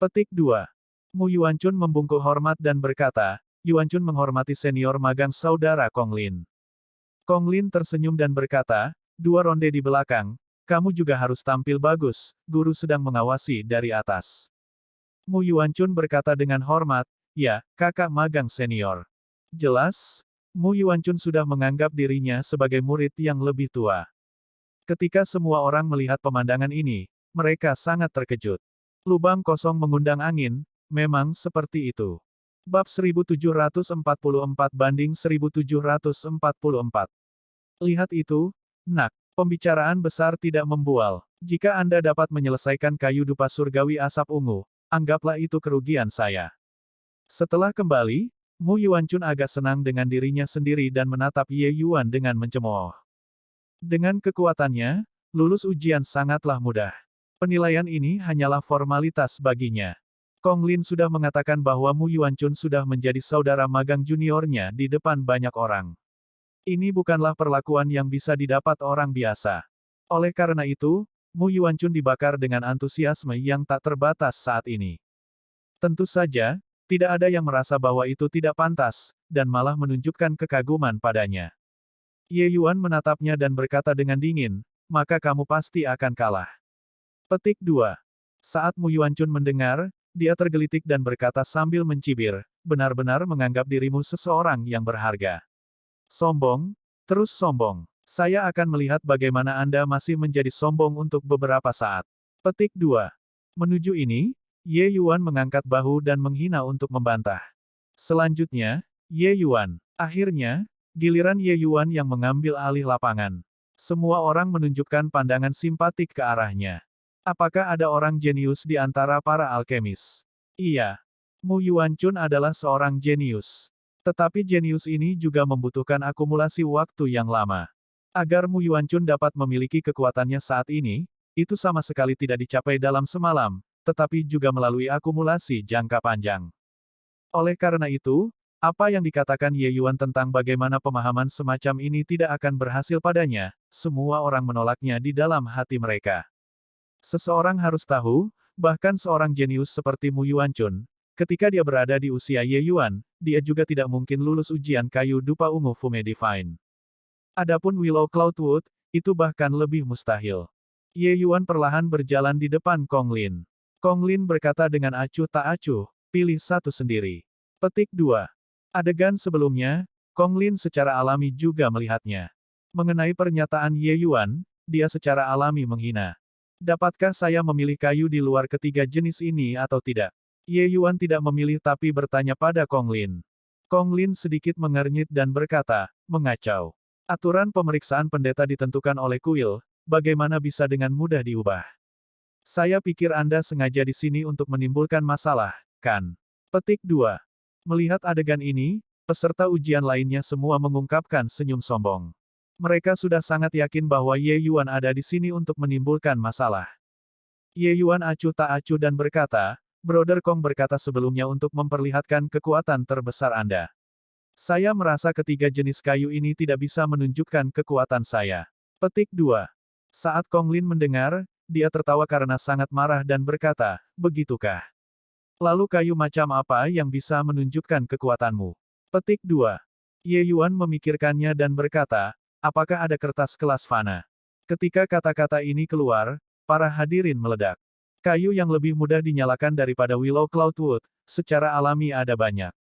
S1: Petik 2. Mu Yuanchun membungkuk hormat dan berkata, Yuanchun menghormati senior magang saudara Kong Lin. Kong Lin tersenyum dan berkata, 2 ronde di belakang, kamu juga harus tampil bagus, guru sedang mengawasi dari atas. Mu Yuanchun berkata dengan hormat, ya, kakak magang senior. Jelas, Mu Yuanchun sudah menganggap dirinya sebagai murid yang lebih tua. Ketika semua orang melihat pemandangan ini, mereka sangat terkejut. Lubang kosong mengundang angin, memang seperti itu. Bab 1744-1744. Lihat itu, nak. Pembicaraan besar tidak membual. Jika Anda dapat menyelesaikan kayu dupa surgawi asap ungu, anggaplah itu kerugian saya. Setelah kembali, Mu Yuanchun agak senang dengan dirinya sendiri dan menatap Ye Yuan dengan mencemooh. Dengan kekuatannya, lulus ujian sangatlah mudah. Penilaian ini hanyalah formalitas baginya. Kong Lin sudah mengatakan bahwa Mu Yuanchun sudah menjadi saudara magang juniornya di depan banyak orang. Ini bukanlah perlakuan yang bisa didapat orang biasa. Oleh karena itu, Mu Yuanchun dibakar dengan antusiasme yang tak terbatas saat ini. Tentu saja, tidak ada yang merasa bahwa itu tidak pantas, dan malah menunjukkan kekaguman padanya. Ye Yuan menatapnya dan berkata dengan dingin, maka kamu pasti akan kalah. Petik 2. Saat Mu Yuanchun mendengar, dia tergelitik dan berkata sambil mencibir, benar-benar menganggap dirimu seseorang yang berharga. Sombong, terus sombong. Saya akan melihat bagaimana Anda masih menjadi sombong untuk beberapa saat. Petik 2. Menuju ini, Ye Yuan mengangkat bahu dan menghina untuk membantah. Selanjutnya, Ye Yuan. Akhirnya, giliran Ye Yuan yang mengambil alih lapangan. Semua orang menunjukkan pandangan simpatik ke arahnya. Apakah ada orang jenius di antara para alkemis? Iya. Mu Yuanchun adalah seorang jenius. Tetapi jenius ini juga membutuhkan akumulasi waktu yang lama. Agar Mu Yuanchun dapat memiliki kekuatannya saat ini, itu sama sekali tidak dicapai dalam semalam, tetapi juga melalui akumulasi jangka panjang. Oleh karena itu, apa yang dikatakan Ye Yuan tentang bagaimana pemahaman semacam ini tidak akan berhasil padanya, semua orang menolaknya di dalam hati mereka. Seseorang harus tahu, bahkan seorang jenius seperti Mu Yuanchun, ketika dia berada di usia Ye Yuan, dia juga tidak mungkin lulus ujian kayu dupa ungu Fume Divine. Adapun Willow Cloudwood, itu bahkan lebih mustahil. Ye Yuan perlahan berjalan di depan Kong Lin. Kong Lin berkata dengan acuh tak acuh, pilih satu sendiri. Petik 2. Adegan sebelumnya, Kong Lin secara alami juga melihatnya. Mengenai pernyataan Ye Yuan, dia secara alami menghina. Dapatkah saya memilih kayu di luar ketiga jenis ini atau tidak? Ye Yuan tidak memilih tapi bertanya pada Kong Lin. Kong Lin sedikit mengernyit dan berkata, mengacau. Aturan pemeriksaan pendeta ditentukan oleh kuil, bagaimana bisa dengan mudah diubah? Saya pikir Anda sengaja di sini untuk menimbulkan masalah, kan? Petik 2. Melihat adegan ini, peserta ujian lainnya semua mengungkapkan senyum sombong. Mereka sudah sangat yakin bahwa Ye Yuan ada di sini untuk menimbulkan masalah. Ye Yuan acuh tak acuh dan berkata, Brother Kong berkata sebelumnya untuk memperlihatkan kekuatan terbesar Anda. Saya merasa ketiga jenis kayu ini tidak bisa menunjukkan kekuatan saya. Petik 2. Saat Kong Lin mendengar, dia tertawa karena sangat marah dan berkata, begitukah? Lalu kayu macam apa yang bisa menunjukkan kekuatanmu? Petik 2. Ye Yuan memikirkannya dan berkata, apakah ada kertas kelas fana? Ketika kata-kata ini keluar, para hadirin meledak. Kayu yang lebih mudah dinyalakan daripada Willow Cloudwood, secara alami ada banyak.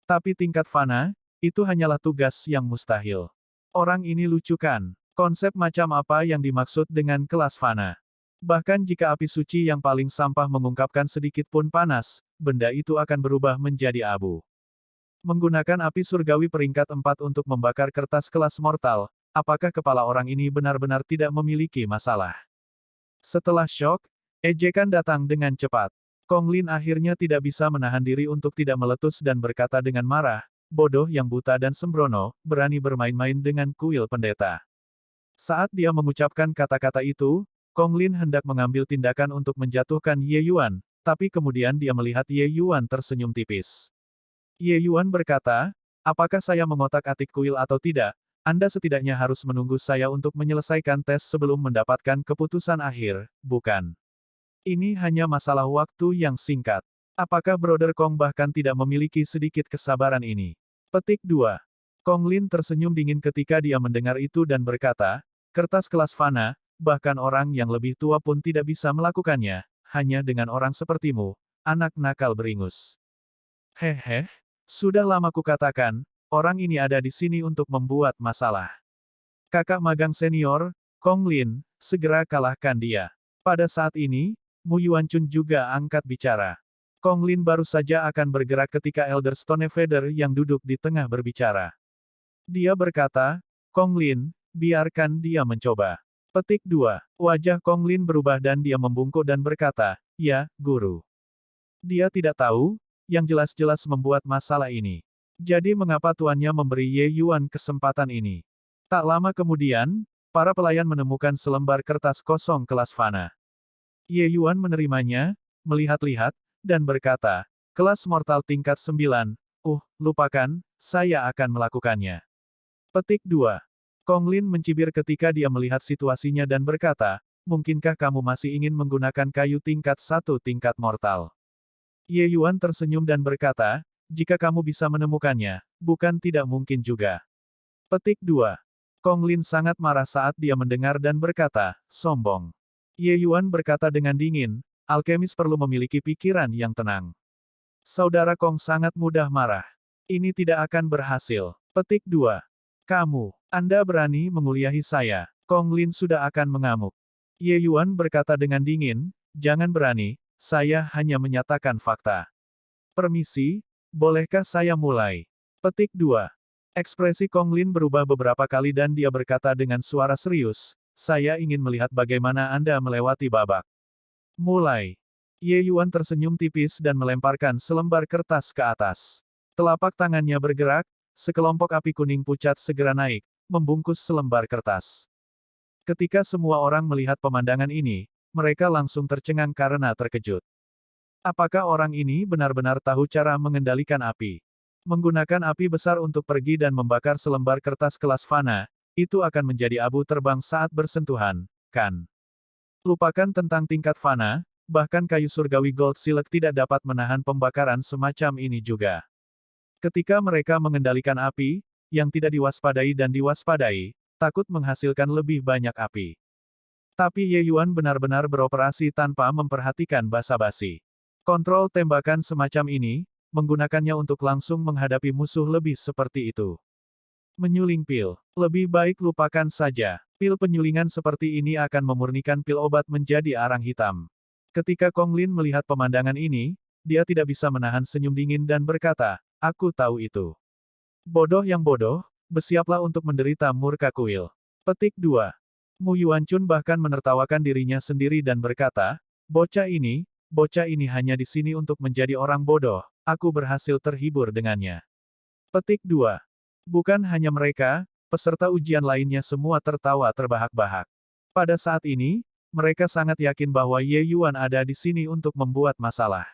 S1: Tapi tingkat fana, itu hanyalah tugas yang mustahil. Orang ini lucu kan? Konsep macam apa yang dimaksud dengan kelas fana? Bahkan jika api suci yang paling sampah mengungkapkan sedikit pun panas, benda itu akan berubah menjadi abu. Menggunakan api surgawi peringkat 4 untuk membakar kertas kelas mortal, apakah kepala orang ini benar-benar tidak memiliki masalah? Setelah syok, ejekan datang dengan cepat. Kong Lin akhirnya tidak bisa menahan diri untuk tidak meletus dan berkata dengan marah, bodoh yang buta dan sembrono, berani bermain-main dengan kuil pendeta. Saat dia mengucapkan kata-kata itu, Kong Lin hendak mengambil tindakan untuk menjatuhkan Ye Yuan, tapi kemudian dia melihat Ye Yuan tersenyum tipis. Ye Yuan berkata, apakah saya mengotak-atik kuil atau tidak, Anda setidaknya harus menunggu saya untuk menyelesaikan tes sebelum mendapatkan keputusan akhir, bukan? Ini hanya masalah waktu yang singkat. Apakah Brother Kong bahkan tidak memiliki sedikit kesabaran ini? Petik 2. Kong Lin tersenyum dingin ketika dia mendengar itu dan berkata, kertas kelas fana, bahkan orang yang lebih tua pun tidak bisa melakukannya, hanya dengan orang sepertimu, anak nakal beringus. Hehe. Sudah lama kukatakan, orang ini ada di sini untuk membuat masalah. Kakak magang senior, Kong Lin, segera kalahkan dia. Pada saat ini, Mu Yuanchun juga angkat bicara. Kong Lin baru saja akan bergerak ketika Elder Stonefeather yang duduk di tengah berbicara. Dia berkata, Kong Lin, biarkan dia mencoba. Petik 2. Wajah Kong Lin berubah dan dia membungkuk dan berkata, ya, guru. Dia tidak tahu, yang jelas-jelas membuat masalah ini. Jadi mengapa tuannya memberi Ye Yuan kesempatan ini? Tak lama kemudian, para pelayan menemukan selembar kertas kosong kelas fana. Ye Yuan menerimanya, melihat-lihat, dan berkata, kelas mortal tingkat 9, lupakan, saya akan melakukannya. Petik 2. Kong Lin mencibir ketika dia melihat situasinya dan berkata, mungkinkah kamu masih ingin menggunakan kayu tingkat 1 tingkat mortal? Ye Yuan tersenyum dan berkata, jika kamu bisa menemukannya, bukan tidak mungkin juga. Petik 2. Kong Lin sangat marah saat dia mendengar dan berkata, sombong. Ye Yuan berkata dengan dingin, alkemis perlu memiliki pikiran yang tenang. Saudara Kong sangat mudah marah. Ini tidak akan berhasil. Petik 2. Kamu, Anda berani menguliahi saya. Kong Lin sudah akan mengamuk. Ye Yuan berkata dengan dingin, jangan berani, saya hanya menyatakan fakta. Permisi, bolehkah saya mulai? Petik 2. Ekspresi Kong Lin berubah beberapa kali dan dia berkata dengan suara serius, saya ingin melihat bagaimana Anda melewati babak Mulai. Ye Yuan tersenyum tipis dan melemparkan selembar kertas ke atas. Telapak tangannya bergerak, sekelompok api kuning pucat segera naik, membungkus selembar kertas. Ketika semua orang melihat pemandangan ini, mereka langsung tercengang karena terkejut. Apakah orang ini benar-benar tahu cara mengendalikan api? Menggunakan api besar untuk pergi dan membakar selembar kertas kelas fana, itu akan menjadi abu terbang saat bersentuhan, kan? Lupakan tentang tingkat fana, bahkan kayu surgawi Gold Silk tidak dapat menahan pembakaran semacam ini juga. Ketika mereka mengendalikan api, yang tidak diwaspadai dan diwaspadai, takut menghasilkan lebih banyak api. Tapi Ye Yuan benar-benar beroperasi tanpa memperhatikan basa-basi. Kontrol tembakan semacam ini, menggunakannya untuk langsung menghadapi musuh lebih seperti itu. Menyuling pil. Lebih baik lupakan saja. Pil penyulingan seperti ini akan memurnikan pil obat menjadi arang hitam. Ketika Kong Lin melihat pemandangan ini, dia tidak bisa menahan senyum dingin dan berkata, aku tahu itu. Bodoh yang bodoh, bersiaplah untuk menderita murka kuil. Petik 2. Mu Yuanchun bahkan menertawakan dirinya sendiri dan berkata, bocah ini hanya di sini untuk menjadi orang bodoh, aku berhasil terhibur dengannya. Petik 2. Bukan hanya mereka, peserta ujian lainnya semua tertawa terbahak-bahak. Pada saat ini, mereka sangat yakin bahwa Ye Yuan ada di sini untuk membuat masalah.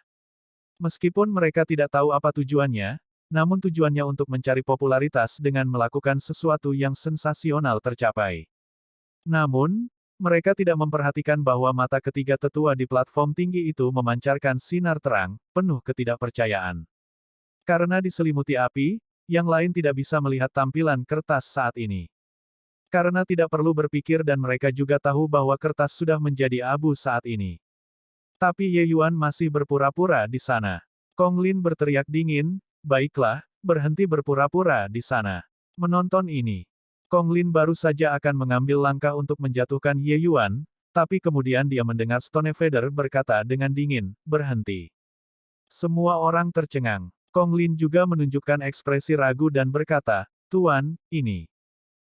S1: Meskipun mereka tidak tahu apa tujuannya, namun tujuannya untuk mencari popularitas dengan melakukan sesuatu yang sensasional tercapai. Namun, mereka tidak memperhatikan bahwa mata ketiga tetua di platform tinggi itu memancarkan sinar terang, penuh ketidakpercayaan. Karena diselimuti api, yang lain tidak bisa melihat tampilan kertas saat ini. Karena tidak perlu berpikir dan mereka juga tahu bahwa kertas sudah menjadi abu saat ini. Tapi Ye Yuan masih berpura-pura di sana. Kong Lin berteriak dingin, baiklah, berhenti berpura-pura di sana. Menonton ini. Kong Lin baru saja akan mengambil langkah untuk menjatuhkan Ye Yuan, tapi kemudian dia mendengar Stonefeather berkata dengan dingin, berhenti. Semua orang tercengang. Kong Lin juga menunjukkan ekspresi ragu dan berkata, Tuan, ini.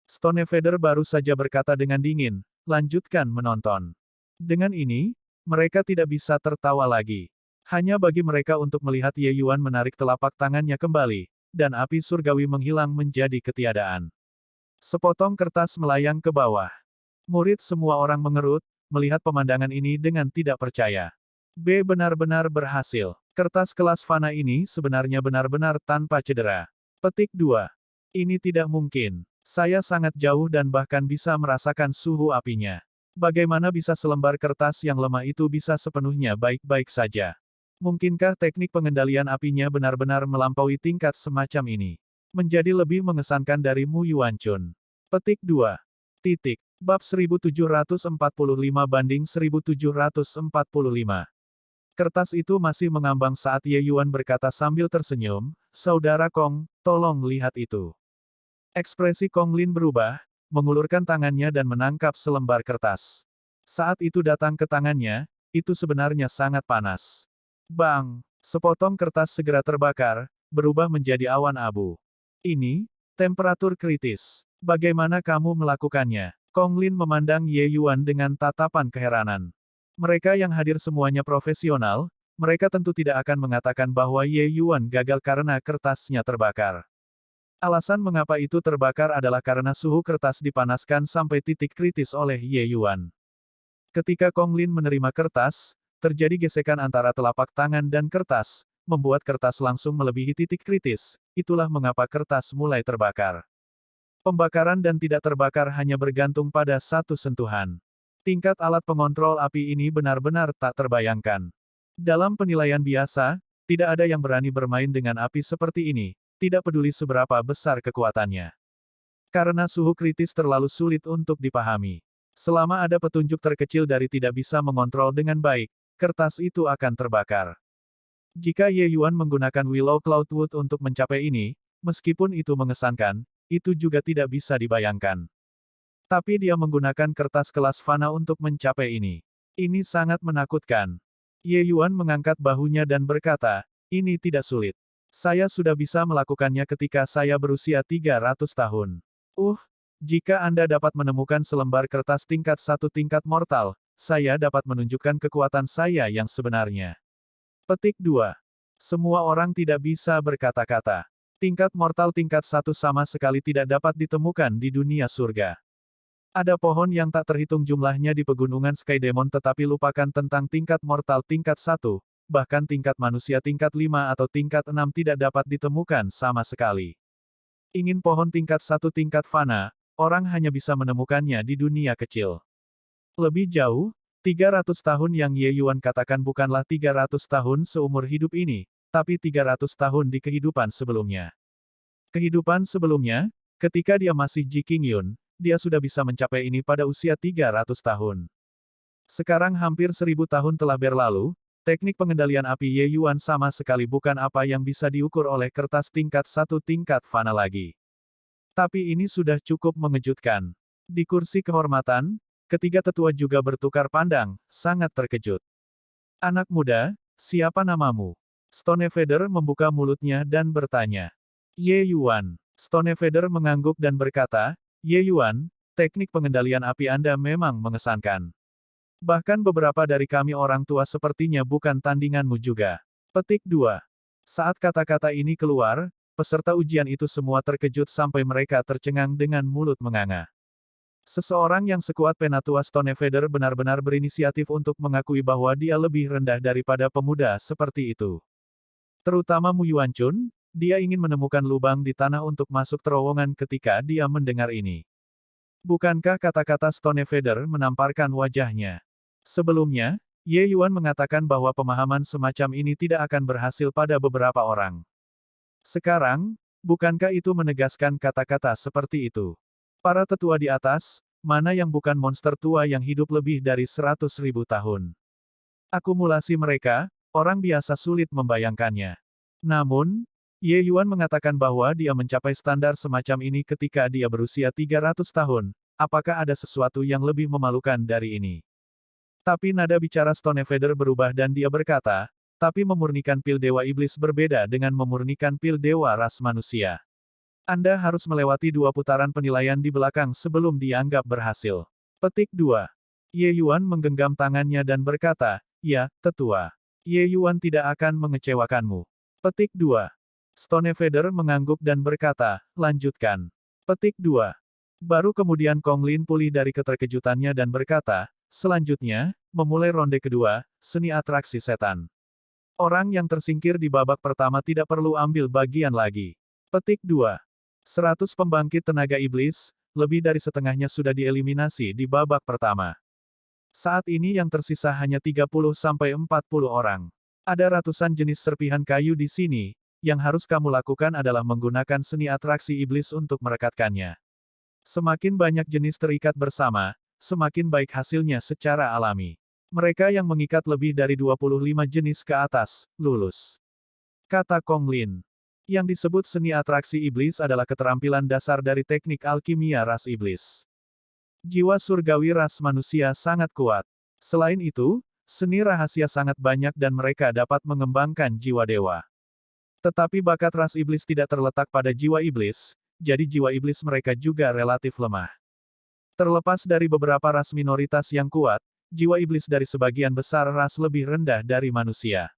S1: Stonefeather baru saja berkata dengan dingin, lanjutkan menonton. Dengan ini, mereka tidak bisa tertawa lagi. Hanya bagi mereka untuk melihat Ye Yuan menarik telapak tangannya kembali, dan api surgawi menghilang menjadi ketiadaan. Sepotong kertas melayang ke bawah. Murid semua orang mengerut, melihat pemandangan ini dengan tidak percaya. B benar-benar berhasil. Kertas kelas fana ini sebenarnya benar-benar tanpa cedera. Petik 2. Ini tidak mungkin. Saya sangat jauh dan bahkan bisa merasakan suhu apinya. Bagaimana bisa selembar kertas yang lemah itu bisa sepenuhnya baik-baik saja? Mungkinkah teknik pengendalian apinya benar-benar melampaui tingkat semacam ini? Menjadi lebih mengesankan dari Mu Yuanchun. Petik 2. Titik. Bab 1745 banding 1745. Kertas itu masih mengambang saat Ye Yuan berkata sambil tersenyum, Saudara Kong, tolong lihat itu. Ekspresi Kong Lin berubah, mengulurkan tangannya dan menangkap selembar kertas. Saat itu datang ke tangannya, itu sebenarnya sangat panas. Bang! Sepotong kertas segera terbakar, berubah menjadi awan abu. Ini, temperatur kritis. Bagaimana kamu melakukannya? Kong Lin memandang Ye Yuan dengan tatapan keheranan. Mereka yang hadir semuanya profesional, mereka tentu tidak akan mengatakan bahwa Ye Yuan gagal karena kertasnya terbakar. Alasan mengapa itu terbakar adalah karena suhu kertas dipanaskan sampai titik kritis oleh Ye Yuan. Ketika Kong Lin menerima kertas, terjadi gesekan antara telapak tangan dan kertas, membuat kertas langsung melebihi titik kritis, itulah mengapa kertas mulai terbakar. Pembakaran dan tidak terbakar hanya bergantung pada satu sentuhan. Tingkat alat pengontrol api ini benar-benar tak terbayangkan. Dalam penilaian biasa, tidak ada yang berani bermain dengan api seperti ini. Tidak peduli seberapa besar kekuatannya. Karena suhu kritis terlalu sulit untuk dipahami. Selama ada petunjuk terkecil dari tidak bisa mengontrol dengan baik, kertas itu akan terbakar. Jika Ye Yuan menggunakan Willow Cloudwood untuk mencapai ini, meskipun itu mengesankan, itu juga tidak bisa dibayangkan. Tapi dia menggunakan kertas kelas fana untuk mencapai ini. Ini sangat menakutkan. Ye Yuan mengangkat bahunya dan berkata, ini tidak sulit. Saya sudah bisa melakukannya ketika saya berusia 300 tahun. Jika Anda dapat menemukan selembar kertas tingkat 1 tingkat mortal, saya dapat menunjukkan kekuatan saya yang sebenarnya. Petik 2. Semua orang tidak bisa berkata-kata. Tingkat mortal tingkat 1 sama sekali tidak dapat ditemukan di dunia surga. Ada pohon yang tak terhitung jumlahnya di pegunungan Skydemon tetapi lupakan tentang tingkat mortal tingkat 1, bahkan tingkat manusia tingkat 5 atau tingkat 6 tidak dapat ditemukan sama sekali. Ingin pohon tingkat 1 tingkat fana, orang hanya bisa menemukannya di dunia kecil. Lebih jauh, 300 tahun yang Ye Yuan katakan bukanlah 300 tahun seumur hidup ini, tapi 300 tahun di kehidupan sebelumnya. Kehidupan sebelumnya, ketika dia masih Ji Qingyun, dia sudah bisa mencapai ini pada usia 300 tahun. Sekarang hampir 1000 tahun telah berlalu, teknik pengendalian api Ye Yuan sama sekali bukan apa yang bisa diukur oleh kertas tingkat 1 tingkat fana lagi. Tapi ini sudah cukup mengejutkan. Di kursi kehormatan, ketiga tetua juga bertukar pandang, sangat terkejut. Anak muda, siapa namamu? Stonefeather membuka mulutnya dan bertanya. Ye Yuan. Stonefeather mengangguk dan berkata, Ye Yuan, teknik pengendalian api Anda memang mengesankan. Bahkan beberapa dari kami orang tua sepertinya bukan tandinganmu juga. Petik 2. Saat kata-kata ini keluar, peserta ujian itu semua terkejut sampai mereka tercengang dengan mulut menganga. Seseorang yang sekuat Penatua Stonefeather benar-benar berinisiatif untuk mengakui bahwa dia lebih rendah daripada pemuda seperti itu. Terutama Mu Yuanchun, dia ingin menemukan lubang di tanah untuk masuk terowongan ketika dia mendengar ini. Bukankah kata-kata Stonefeather menamparkan wajahnya? Sebelumnya, Ye Yuan mengatakan bahwa pemahaman semacam ini tidak akan berhasil pada beberapa orang. Sekarang, bukankah itu menegaskan kata-kata seperti itu? Para tetua di atas, mana yang bukan monster tua yang hidup lebih dari 100.000 tahun? Akumulasi mereka, orang biasa sulit membayangkannya. Namun, Ye Yuan mengatakan bahwa dia mencapai standar semacam ini ketika dia berusia 300 tahun, apakah ada sesuatu yang lebih memalukan dari ini? Tapi nada bicara Stonefeather berubah dan dia berkata, tapi memurnikan pil Dewa Iblis berbeda dengan memurnikan pil Dewa ras manusia. Anda harus melewati 2 putaran penilaian di belakang sebelum dianggap berhasil. Petik 2. Ye Yuan menggenggam tangannya dan berkata, ya, tetua. Ye Yuan tidak akan mengecewakanmu. Petik 2. Stonefeather mengangguk dan berkata, lanjutkan. Petik 2. Baru kemudian Kong Lin pulih dari keterkejutannya dan berkata, selanjutnya, memulai ronde kedua, seni atraksi setan. Orang yang tersingkir di babak pertama tidak perlu ambil bagian lagi. Petik 2. 100 pembangkit tenaga iblis, lebih dari setengahnya sudah dieliminasi di babak pertama. Saat ini yang tersisa hanya 30-40 orang. Ada ratusan jenis serpihan kayu di sini, yang harus kamu lakukan adalah menggunakan seni atraksi iblis untuk merekatkannya. Semakin banyak jenis terikat bersama, semakin baik hasilnya secara alami. Mereka yang mengikat lebih dari 25 jenis ke atas, lulus. Kata Kong Lin. Yang disebut seni atraksi iblis adalah keterampilan dasar dari teknik alkimia ras iblis. Jiwa surgawi ras manusia sangat kuat. Selain itu, seni rahasia sangat banyak dan mereka dapat mengembangkan jiwa dewa. Tetapi bakat ras iblis tidak terletak pada jiwa iblis, jadi jiwa iblis mereka juga relatif lemah. Terlepas dari beberapa ras minoritas yang kuat, jiwa iblis dari sebagian besar ras lebih rendah dari manusia.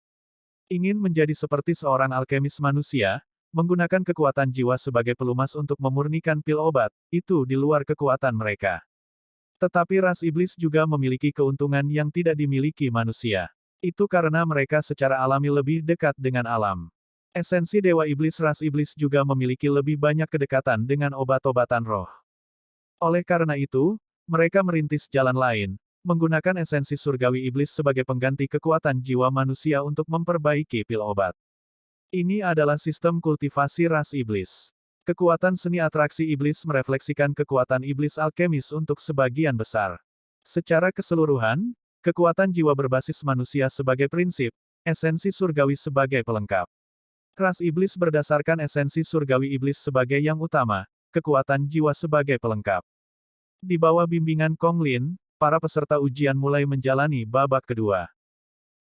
S1: Ingin menjadi seperti seorang alkemis manusia, menggunakan kekuatan jiwa sebagai pelumas untuk memurnikan pil obat, itu di luar kekuatan mereka. Tetapi ras iblis juga memiliki keuntungan yang tidak dimiliki manusia. Itu karena mereka secara alami lebih dekat dengan alam. Esensi dewa iblis ras iblis juga memiliki lebih banyak kedekatan dengan obat-obatan roh. Oleh karena itu, mereka merintis jalan lain, menggunakan esensi surgawi iblis sebagai pengganti kekuatan jiwa manusia untuk memperbaiki pil obat. Ini adalah sistem kultivasi ras iblis. Kekuatan seni atraksi iblis merefleksikan kekuatan iblis alkemis untuk sebagian besar. Secara keseluruhan, kekuatan jiwa berbasis manusia sebagai prinsip, esensi surgawi sebagai pelengkap. Ras iblis berdasarkan esensi surgawi iblis sebagai yang utama, kekuatan jiwa sebagai pelengkap. Di bawah bimbingan Kong Lin, para peserta ujian mulai menjalani babak kedua.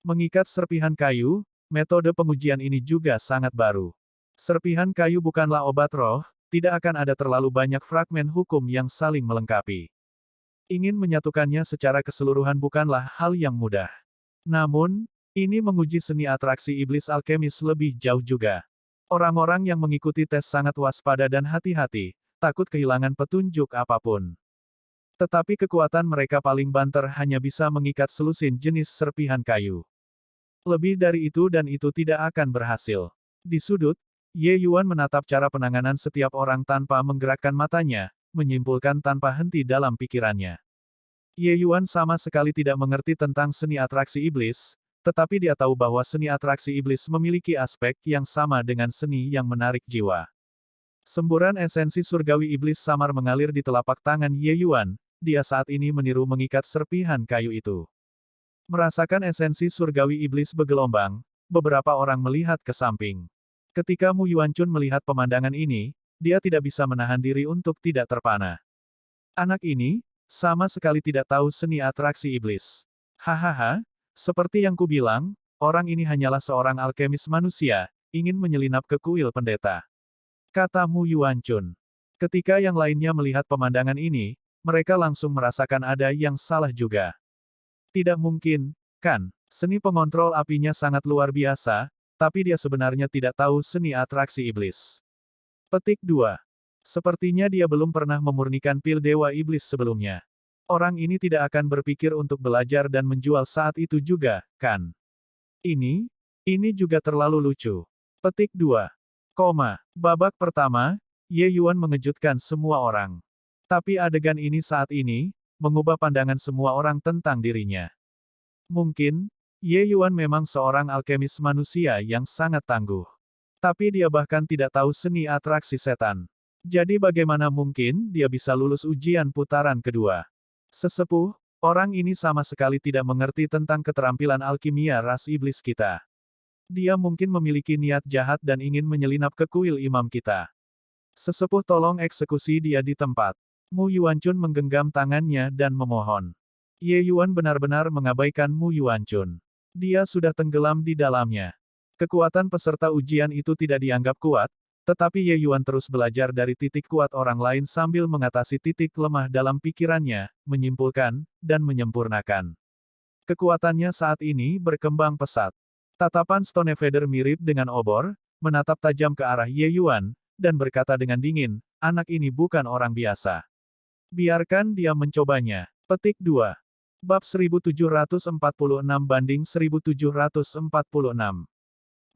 S1: Mengikat serpihan kayu, metode pengujian ini juga sangat baru. Serpihan kayu bukanlah obat roh, tidak akan ada terlalu banyak fragmen hukum yang saling melengkapi. Ingin menyatukannya secara keseluruhan bukanlah hal yang mudah. Namun, ini menguji seni atraksi iblis alkemis lebih jauh juga. Orang-orang yang mengikuti tes sangat waspada dan hati-hati, takut kehilangan petunjuk apapun. Tetapi kekuatan mereka paling banter hanya bisa mengikat selusin jenis serpihan kayu. Lebih dari itu dan itu tidak akan berhasil. Di sudut, Ye Yuan menatap cara penanganan setiap orang tanpa menggerakkan matanya, menyimpulkan tanpa henti dalam pikirannya. Ye Yuan sama sekali tidak mengerti tentang seni atraksi iblis, tetapi dia tahu bahwa seni atraksi iblis memiliki aspek yang sama dengan seni yang menarik jiwa. Semburan esensi surgawi iblis samar mengalir di telapak tangan Ye Yuan, dia saat ini meniru mengikat serpihan kayu itu. Merasakan esensi surgawi iblis bergelombang, beberapa orang melihat ke samping. Ketika Mu Yuanchun melihat pemandangan ini, dia tidak bisa menahan diri untuk tidak terpana. Anak ini, sama sekali tidak tahu seni atraksi iblis. Hahaha, seperti yang kubilang, orang ini hanyalah seorang alkemis manusia, ingin menyelinap ke kuil pendeta. Kata Mu Yuanchun. Ketika yang lainnya melihat pemandangan ini, mereka langsung merasakan ada yang salah juga. Tidak mungkin, kan? Seni pengontrol apinya sangat luar biasa, tapi dia sebenarnya tidak tahu seni atraksi iblis. Petik 2. Sepertinya dia belum pernah memurnikan pil dewa iblis sebelumnya. Orang ini tidak akan berpikir untuk belajar dan menjual saat itu juga, kan? Ini juga terlalu lucu. Petik 2. Babak pertama, Ye Yuan mengejutkan semua orang. Tapi adegan ini saat ini, mengubah pandangan semua orang tentang dirinya. Mungkin, Ye Yuan memang seorang alkemis manusia yang sangat tangguh. Tapi dia bahkan tidak tahu seni atraksi setan. Jadi bagaimana mungkin dia bisa lulus ujian putaran kedua? Sesepuh, orang ini sama sekali tidak mengerti tentang keterampilan alkimia ras iblis kita. Dia mungkin memiliki niat jahat dan ingin menyelinap ke kuil imam kita. Sesepuh tolong eksekusi dia di tempat. Mu Yuanchun menggenggam tangannya dan memohon. Ye Yuan benar-benar mengabaikan Mu Yuanchun. Dia sudah tenggelam di dalamnya. Kekuatan peserta ujian itu tidak dianggap kuat, tetapi Ye Yuan terus belajar dari titik kuat orang lain sambil mengatasi titik lemah dalam pikirannya, menyimpulkan, dan menyempurnakan. Kekuatannya saat ini berkembang pesat. Tatapan Stonefeather mirip dengan obor, menatap tajam ke arah Ye Yuan, dan berkata dengan dingin, anak ini bukan orang biasa. Biarkan dia mencobanya. Petik 2. Bab 1746-1746.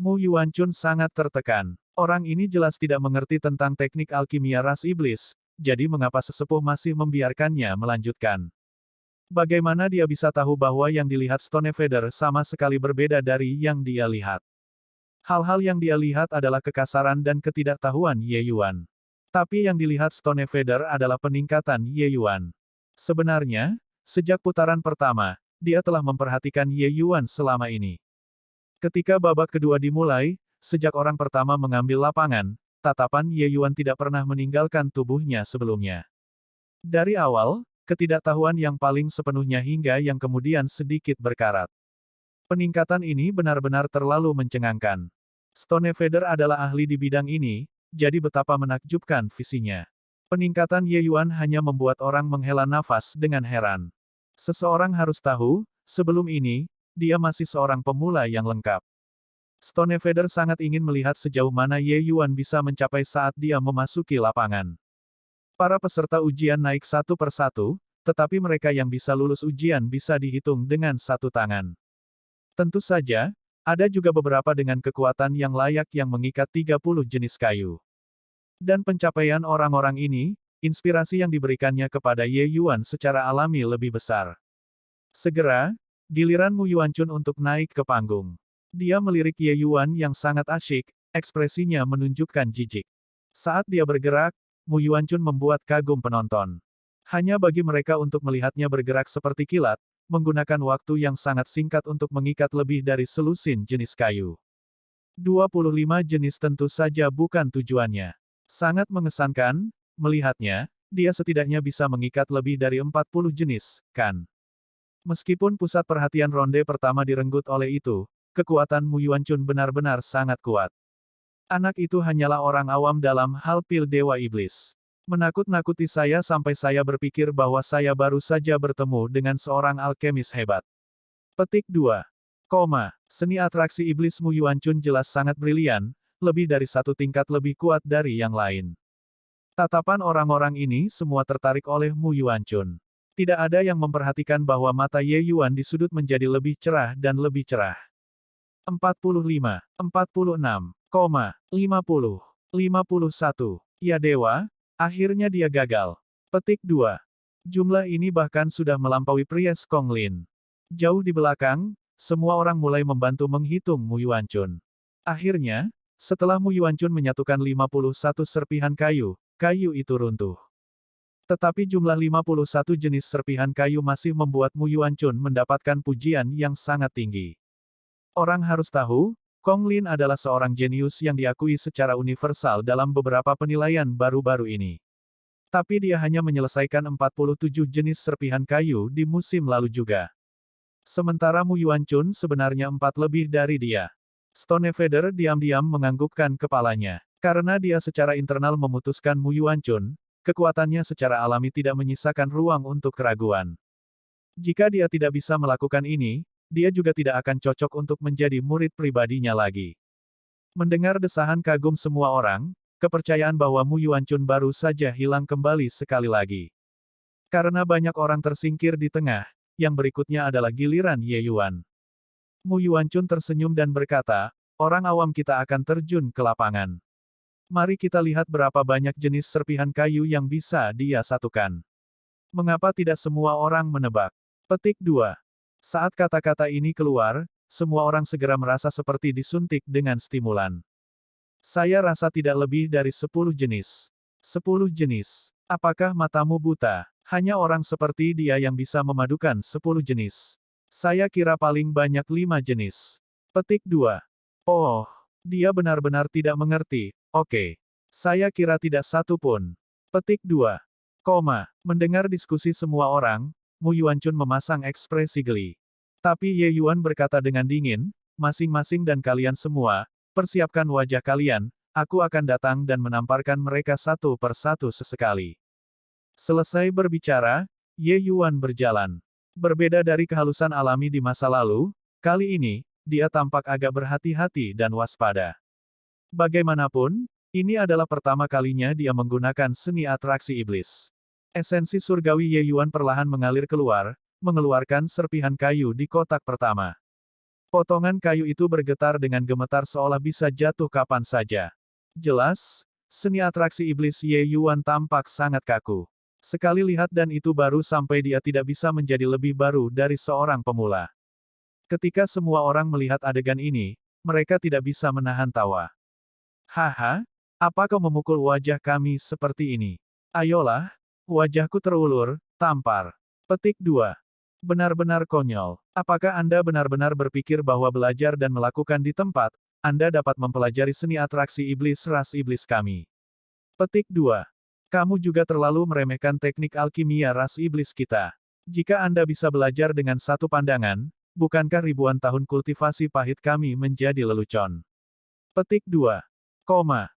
S1: Mu Yuanchun sangat tertekan. Orang ini jelas tidak mengerti tentang teknik alkimia ras iblis, jadi mengapa sesepuh masih membiarkannya melanjutkan? Bagaimana dia bisa tahu bahwa yang dilihat Stonefeather sama sekali berbeda dari yang dia lihat? Hal-hal yang dia lihat adalah kekasaran dan ketidaktahuan Ye Yuan. Tapi yang dilihat Stonefeather adalah peningkatan Ye Yuan. Sebenarnya, sejak putaran pertama, dia telah memperhatikan Ye Yuan selama ini. Ketika babak kedua dimulai, sejak orang pertama mengambil lapangan, tatapan Ye Yuan tidak pernah meninggalkan tubuhnya sebelumnya. Dari awal, ketidaktahuan yang paling sepenuhnya hingga yang kemudian sedikit berkarat. Peningkatan ini benar-benar terlalu mencengangkan. Stonefeather adalah ahli di bidang ini, jadi betapa menakjubkan visinya. Peningkatan Ye Yuan hanya membuat orang menghela nafas dengan heran. Seseorang harus tahu, sebelum ini, dia masih seorang pemula yang lengkap. Stonefeather sangat ingin melihat sejauh mana Ye Yuan bisa mencapai saat dia memasuki lapangan. Para peserta ujian naik satu persatu, tetapi mereka yang bisa lulus ujian bisa dihitung dengan satu tangan. Tentu saja, ada juga beberapa dengan kekuatan yang layak yang mengikat 30 jenis kayu. Dan pencapaian orang-orang ini, inspirasi yang diberikannya kepada Ye Yuan secara alami lebih besar. Segera, giliran Mu Yuanchun untuk naik ke panggung. Dia melirik Ye Yuan yang sangat asyik, ekspresinya menunjukkan jijik. Saat dia bergerak, Mu Yuanchun membuat kagum penonton. Hanya bagi mereka untuk melihatnya bergerak seperti kilat, menggunakan waktu yang sangat singkat untuk mengikat lebih dari selusin jenis kayu. 25 jenis tentu saja bukan tujuannya. Sangat mengesankan, melihatnya, dia setidaknya bisa mengikat lebih dari 40 jenis, kan? Meskipun pusat perhatian ronde pertama direnggut oleh itu, kekuatan Mu Yuanchun benar-benar sangat kuat. Anak itu hanyalah orang awam dalam hal pil dewa iblis. Menakut-nakuti saya sampai saya berpikir bahwa saya baru saja bertemu dengan seorang alkemis hebat. Petik 2. Seni atraksi iblis Mu Yuanchun jelas sangat brilian, lebih dari satu tingkat lebih kuat dari yang lain. Tatapan orang-orang ini semua tertarik oleh Mu Yuanchun. Tidak ada yang memperhatikan bahwa mata Ye Yuan di sudut menjadi lebih cerah dan lebih cerah. 45, 46, 50, 51. Ya dewa, akhirnya dia gagal. Petik 2. Jumlah ini bahkan sudah melampaui Priest Konglin. Jauh di belakang, semua orang mulai membantu menghitung Mu Yuanchun. Akhirnya, setelah Mu Yuanchun menyatukan 51 serpihan kayu, kayu itu runtuh. Tetapi jumlah 51 jenis serpihan kayu masih membuat Mu Yuanchun mendapatkan pujian yang sangat tinggi. Orang harus tahu, Konglin adalah seorang jenius yang diakui secara universal dalam beberapa penilaian baru-baru ini. Tapi dia hanya menyelesaikan 47 jenis serpihan kayu di musim lalu juga. Sementara Mu Yuanchun sebenarnya 4 lebih dari dia. Stonefeather diam-diam menganggukkan kepalanya. Karena dia secara internal memutuskan Mu Yuanchun, kekuatannya secara alami tidak menyisakan ruang untuk keraguan. Jika dia tidak bisa melakukan ini, dia juga tidak akan cocok untuk menjadi murid pribadinya lagi. Mendengar desahan kagum semua orang, kepercayaan bahwa Mu Yuanchun baru saja hilang kembali sekali lagi. Karena banyak orang tersingkir di tengah, yang berikutnya adalah giliran Ye Yuan. Mu Yuanchun tersenyum dan berkata, orang awam kita akan terjun ke lapangan. Mari kita lihat berapa banyak jenis serpihan kayu yang bisa dia satukan. Mengapa tidak semua orang menebak? Petik 2. Saat kata-kata ini keluar, semua orang segera merasa seperti disuntik dengan stimulan. Saya rasa tidak lebih dari 10 jenis. 10 jenis. Apakah matamu buta? Hanya orang seperti dia yang bisa memadukan 10 jenis. Saya kira paling banyak 5 jenis. Petik 2. Oh, dia benar-benar tidak mengerti. Oke. Saya kira tidak satu pun. Petik 2. Mendengar diskusi semua orang, Mu Yuanchun memasang ekspresi geli. Tapi Ye Yuan berkata dengan dingin, masing-masing dan kalian semua, persiapkan wajah kalian, aku akan datang dan menamparkan mereka satu per satu sesekali. Selesai berbicara, Ye Yuan berjalan. Berbeda dari kehalusan alami di masa lalu, kali ini, dia tampak agak berhati-hati dan waspada. Bagaimanapun, ini adalah pertama kalinya dia menggunakan seni atraksi iblis. Esensi surgawi Ye Yuan perlahan mengalir keluar, mengeluarkan serpihan kayu di kotak pertama. Potongan kayu itu bergetar dengan gemetar seolah bisa jatuh kapan saja. Jelas, seni atraksi iblis Ye Yuan tampak sangat kaku. Sekali lihat dan itu baru sampai dia tidak bisa menjadi lebih baru dari seorang pemula. Ketika semua orang melihat adegan ini, mereka tidak bisa menahan tawa. Haha, apa kau memukul wajah kami seperti ini? Ayolah, wajahku terulur, tampar. Petik 2. Benar-benar konyol. Apakah Anda benar-benar berpikir bahwa belajar dan melakukan di tempat, Anda dapat mempelajari seni atraksi iblis ras iblis kami? Petik 2. Kamu juga terlalu meremehkan teknik alkimia ras iblis kita. Jika Anda bisa belajar dengan satu pandangan, bukankah ribuan tahun kultivasi pahit kami menjadi lelucon? Petik 2.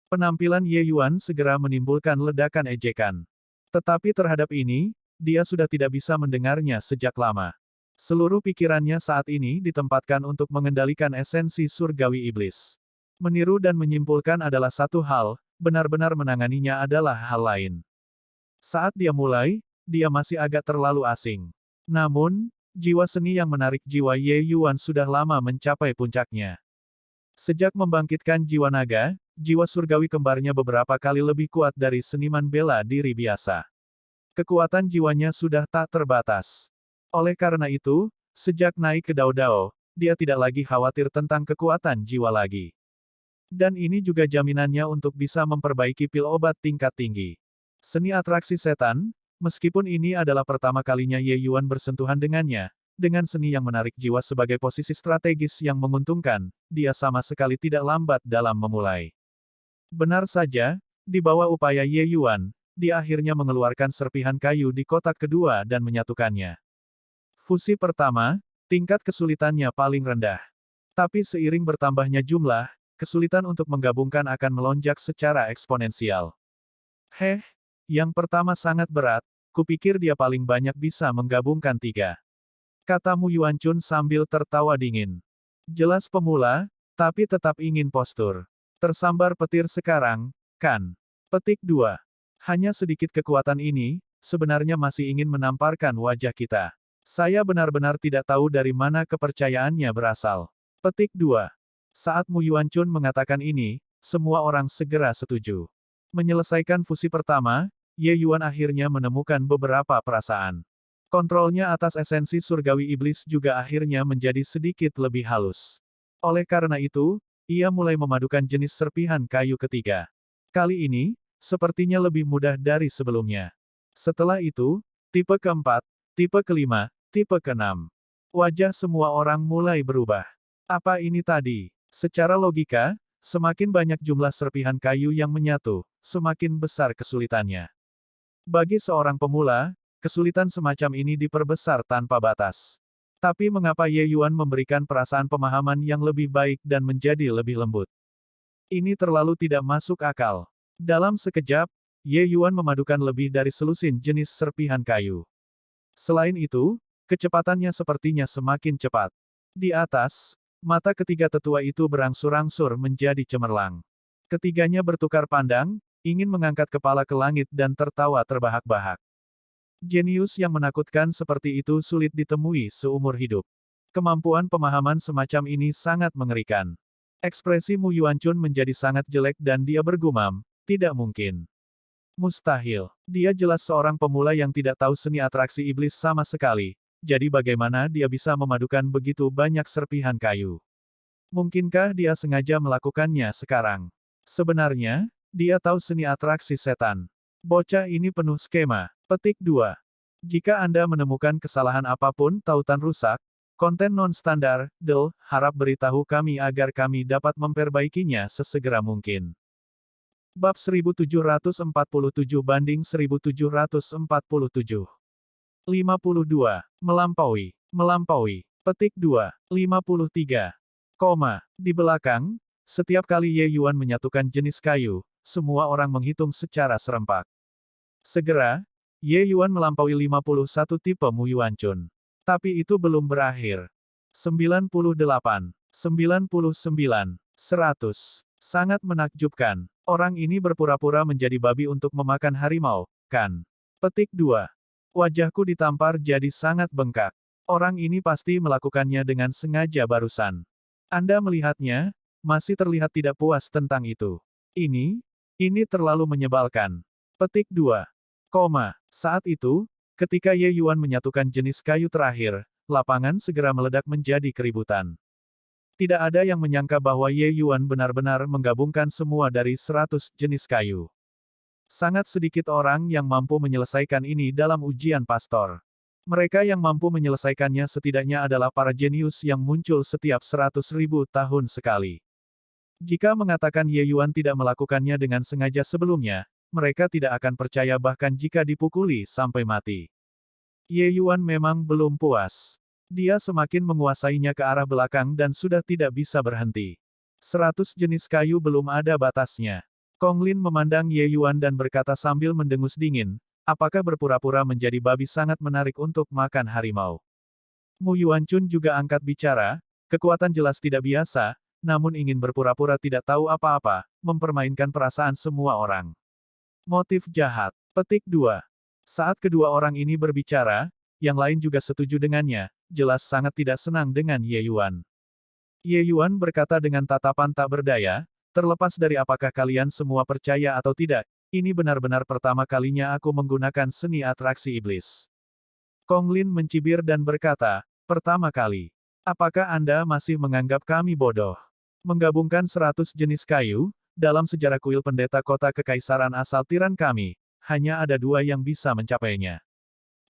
S1: Penampilan Ye Yuan segera menimbulkan ledakan ejekan. Tetapi terhadap ini, dia sudah tidak bisa mendengarnya sejak lama. Seluruh pikirannya saat ini ditempatkan untuk mengendalikan esensi surgawi iblis. Meniru dan menyimpulkan adalah satu hal, benar-benar menanganinya adalah hal lain. Saat dia mulai, dia masih agak terlalu asing. Namun, jiwa seni yang menarik jiwa Ye Yuan sudah lama mencapai puncaknya. Sejak membangkitkan jiwa naga, jiwa surgawi kembarnya beberapa kali lebih kuat dari seniman bela diri biasa. Kekuatan jiwanya sudah tak terbatas. Oleh karena itu, sejak naik ke Dao-Dao, dia tidak lagi khawatir tentang kekuatan jiwa lagi. Dan ini juga jaminannya untuk bisa memperbaiki pil obat tingkat tinggi. Seni atraksi setan, meskipun ini adalah pertama kalinya Ye Yuan bersentuhan dengannya, dengan seni yang menarik jiwa sebagai posisi strategis yang menguntungkan, dia sama sekali tidak lambat dalam memulai. Benar saja, di bawah upaya Ye Yuan, dia akhirnya mengeluarkan serpihan kayu di kotak kedua dan menyatukannya. Fusi pertama, tingkat kesulitannya paling rendah. Tapi seiring bertambahnya jumlah, kesulitan untuk menggabungkan akan melonjak secara eksponensial. Yang pertama sangat berat, kupikir dia paling banyak bisa menggabungkan 3. Kata Mu Yuanchun sambil tertawa dingin. Jelas pemula, tapi tetap ingin postur. Tersambar petir sekarang, kan? Petik 2. Hanya sedikit kekuatan ini, sebenarnya masih ingin menamparkan wajah kita. Saya benar-benar tidak tahu dari mana kepercayaannya berasal. Petik 2. Saat Mu Yuanchun mengatakan ini, semua orang segera setuju. Menyelesaikan fusi pertama, Ye Yuan akhirnya menemukan beberapa perasaan. Kontrolnya atas esensi surgawi iblis juga akhirnya menjadi sedikit lebih halus. Oleh karena itu, ia mulai memadukan jenis serpihan kayu ketiga. Kali ini, sepertinya lebih mudah dari sebelumnya. Setelah itu, tipe keempat, tipe kelima, tipe keenam. Wajah semua orang mulai berubah. Apa ini tadi? Secara logika, semakin banyak jumlah serpihan kayu yang menyatu, semakin besar kesulitannya. Bagi seorang pemula, kesulitan semacam ini diperbesar tanpa batas. Tapi mengapa Ye Yuan memberikan perasaan pemahaman yang lebih baik dan menjadi lebih lembut? Ini terlalu tidak masuk akal. Dalam sekejap, Ye Yuan memadukan lebih dari selusin jenis serpihan kayu. Selain itu, kecepatannya sepertinya semakin cepat. Di atas, mata ketiga tetua itu berangsur-angsur menjadi cemerlang. Ketiganya bertukar pandang, ingin mengangkat kepala ke langit dan tertawa terbahak-bahak. Jenius yang menakutkan seperti itu sulit ditemui seumur hidup. Kemampuan pemahaman semacam ini sangat mengerikan. Ekspresi Mu Yuanchun menjadi sangat jelek dan dia bergumam, tidak mungkin. Mustahil. Dia jelas seorang pemula yang tidak tahu seni atraksi iblis sama sekali, jadi bagaimana dia bisa memadukan begitu banyak serpihan kayu? Mungkinkah dia sengaja melakukannya sekarang? Sebenarnya, dia tahu seni atraksi setan. Bocah ini penuh skema. Petik 2. Jika Anda menemukan kesalahan apapun tautan rusak, konten non-standar, harap beritahu kami agar kami dapat memperbaikinya sesegera mungkin. Bab 1747-1747. 52. Melampaui. Petik 2. 53. Di belakang, setiap kali Ye Yuan menyatukan jenis kayu, semua orang menghitung secara serempak. Segera, Ye Yuan melampaui 51 tipe Mu Yuanchun. Tapi itu belum berakhir. 98, 99, 100. Sangat menakjubkan. Orang ini berpura-pura menjadi babi untuk memakan harimau, kan? Petik 2. Wajahku ditampar jadi sangat bengkak. Orang ini pasti melakukannya dengan sengaja barusan. Anda melihatnya, masih terlihat tidak puas tentang itu. Ini terlalu menyebalkan. Petik 2. Saat itu, ketika Ye Yuan menyatukan jenis kayu terakhir, lapangan segera meledak menjadi keributan. Tidak ada yang menyangka bahwa Ye Yuan benar-benar menggabungkan semua dari 100 jenis kayu. Sangat sedikit orang yang mampu menyelesaikan ini dalam ujian pastor. Mereka yang mampu menyelesaikannya setidaknya adalah para jenius yang muncul setiap 100.000 tahun sekali. Jika mengatakan Ye Yuan tidak melakukannya dengan sengaja sebelumnya, mereka tidak akan percaya bahkan jika dipukuli sampai mati. Ye Yuan memang belum puas. Dia semakin menguasainya ke arah belakang dan sudah tidak bisa berhenti. 100 jenis kayu belum ada batasnya. Kong Lin memandang Ye Yuan dan berkata sambil mendengus dingin, apakah berpura-pura menjadi babi sangat menarik untuk makan harimau? Mu Yuanchun juga angkat bicara, kekuatan jelas tidak biasa, namun ingin berpura-pura tidak tahu apa-apa, mempermainkan perasaan semua orang. Motif jahat. Petik 2. Saat kedua orang ini berbicara, yang lain juga setuju dengannya, jelas sangat tidak senang dengan Ye Yuan. Ye Yuan berkata dengan tatapan tak berdaya, terlepas dari apakah kalian semua percaya atau tidak, ini benar-benar pertama kalinya aku menggunakan seni atraksi iblis. Kong Lin mencibir dan berkata, pertama kali. Apakah Anda masih menganggap kami bodoh? Menggabungkan 100 jenis kayu, dalam sejarah kuil pendeta kota kekaisaran asal tiran kami, hanya ada 2 yang bisa mencapainya.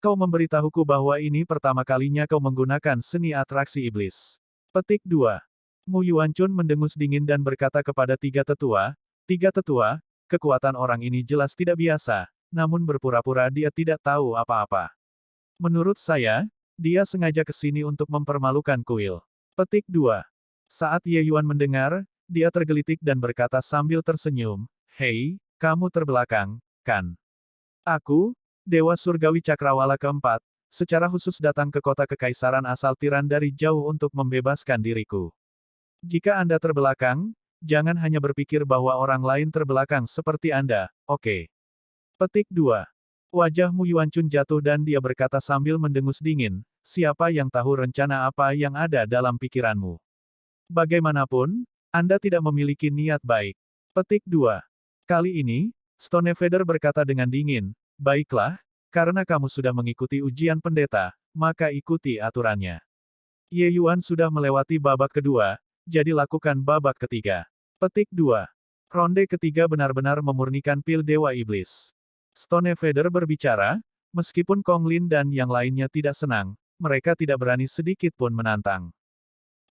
S1: Kau memberitahuku bahwa ini pertama kalinya kau menggunakan seni atraksi iblis. Petik 2. Mu Yuanchun mendengus dingin dan berkata kepada tiga tetua, kekuatan orang ini jelas tidak biasa, namun berpura-pura dia tidak tahu apa-apa. Menurut saya, dia sengaja ke sini untuk mempermalukan kuil. Petik 2. Saat Ye Yuan mendengar, dia tergelitik dan berkata sambil tersenyum, hei, kamu terbelakang, kan? Aku, Dewa Surgawi Cakrawala keempat, secara khusus datang ke kota kekaisaran asal tiran dari jauh untuk membebaskan diriku. Jika Anda terbelakang, jangan hanya berpikir bahwa orang lain terbelakang seperti Anda, oke? Petik 2. Wajah Mu Yuancun jatuh dan dia berkata sambil mendengus dingin, siapa yang tahu rencana apa yang ada dalam pikiranmu? Bagaimanapun, Anda tidak memiliki niat baik. Petik 2. Kali ini, Stonefeather berkata dengan dingin, baiklah, karena kamu sudah mengikuti ujian pendeta, maka ikuti aturannya. Ye Yuan sudah melewati babak kedua, jadi lakukan babak ketiga. Petik 2. Ronde ketiga benar-benar memurnikan pil Dewa Iblis. Stonefeather berbicara, meskipun Kong Lin dan yang lainnya tidak senang, mereka tidak berani sedikit pun menantang.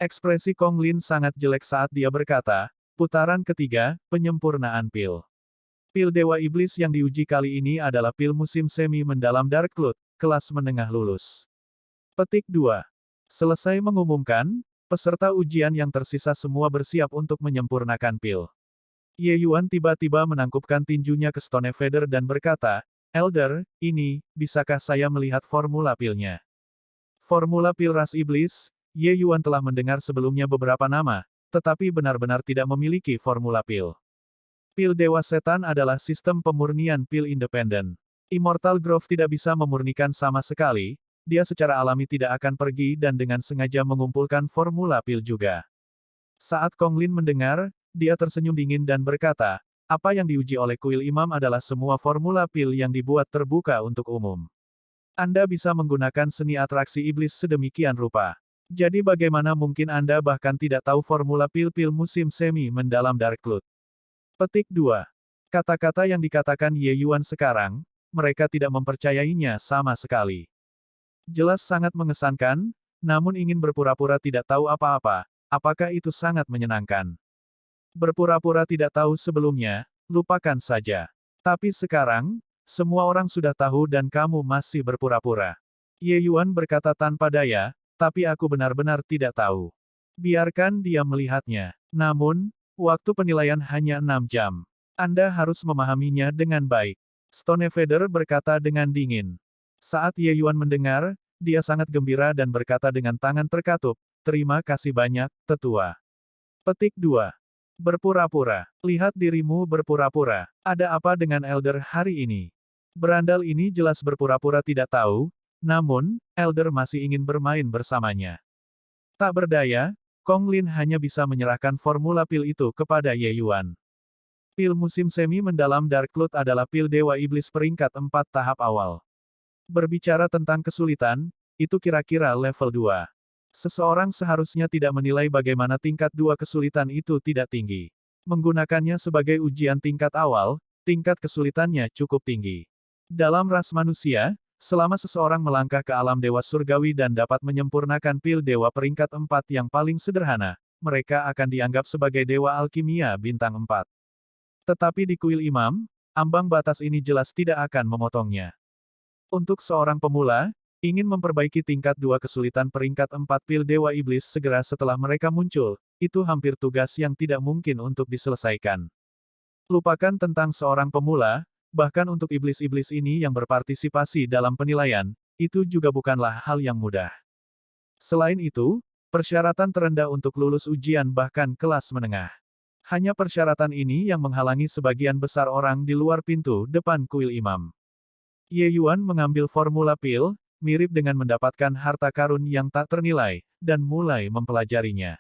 S1: Ekspresi Kong Lin sangat jelek saat dia berkata, putaran ketiga, penyempurnaan pil. Pil Dewa Iblis yang diuji kali ini adalah pil musim semi mendalam Dark Cloud, kelas menengah lulus. Petik 2. Selesai mengumumkan, peserta ujian yang tersisa semua bersiap untuk menyempurnakan pil. Ye Yuan tiba-tiba menangkupkan tinjunya ke Stonefeather dan berkata, Elder, ini, bisakah saya melihat formula pilnya? Formula pil ras iblis, Ye Yuan telah mendengar sebelumnya beberapa nama, tetapi benar-benar tidak memiliki formula pil. Pil Dewa Setan adalah sistem pemurnian pil independen. Immortal Grove tidak bisa memurnikan sama sekali, dia secara alami tidak akan pergi dan dengan sengaja mengumpulkan formula pil juga. Saat Kong Lin mendengar, dia tersenyum dingin dan berkata, apa yang diuji oleh kuil imam adalah semua formula pil yang dibuat terbuka untuk umum. Anda bisa menggunakan seni atraksi iblis sedemikian rupa. Jadi bagaimana mungkin Anda bahkan tidak tahu formula pil-pil musim semi mendalam Dark Cloud? Petik 2. Kata-kata yang dikatakan Ye Yuan sekarang, mereka tidak mempercayainya sama sekali. Jelas sangat mengesankan, namun ingin berpura-pura tidak tahu apa-apa, apakah itu sangat menyenangkan? Berpura-pura tidak tahu sebelumnya, lupakan saja. Tapi sekarang, semua orang sudah tahu dan kamu masih berpura-pura. Ye Yuan berkata tanpa daya, tapi aku benar-benar tidak tahu. Biarkan dia melihatnya. Namun, waktu penilaian hanya 6 jam. Anda harus memahaminya dengan baik. Stonefeather berkata dengan dingin. Saat Ye Yuan mendengar, dia sangat gembira dan berkata dengan tangan terkatup, terima kasih banyak, tetua. Petik 2. Berpura-pura. Lihat dirimu berpura-pura. Ada apa dengan Elder hari ini? Berandal ini jelas berpura-pura tidak tahu, namun, Elder masih ingin bermain bersamanya. Tak berdaya, Kong Lin hanya bisa menyerahkan formula pil itu kepada Ye Yuan. Pil musim semi mendalam Dark Cloud adalah pil Dewa Iblis peringkat 4 tahap awal. Berbicara tentang kesulitan, itu kira-kira level 2. Seseorang seharusnya tidak menilai bagaimana tingkat 2 kesulitan itu tidak tinggi. Menggunakannya sebagai ujian tingkat awal, tingkat kesulitannya cukup tinggi. Dalam ras manusia, selama seseorang melangkah ke alam Dewa Surgawi dan dapat menyempurnakan pil Dewa peringkat 4 yang paling sederhana, mereka akan dianggap sebagai Dewa Alkimia bintang 4. Tetapi di kuil imam, ambang batas ini jelas tidak akan memotongnya. Untuk seorang pemula, ingin memperbaiki tingkat 2 kesulitan peringkat 4 pil Dewa Iblis segera setelah mereka muncul, itu hampir tugas yang tidak mungkin untuk diselesaikan. Lupakan tentang seorang pemula, bahkan untuk iblis-iblis ini yang berpartisipasi dalam penilaian, itu juga bukanlah hal yang mudah. Selain itu, persyaratan terendah untuk lulus ujian bahkan kelas menengah. Hanya persyaratan ini yang menghalangi sebagian besar orang di luar pintu depan kuil imam. Ye Yuan mengambil formula pil, mirip dengan mendapatkan harta karun yang tak ternilai, dan mulai mempelajarinya.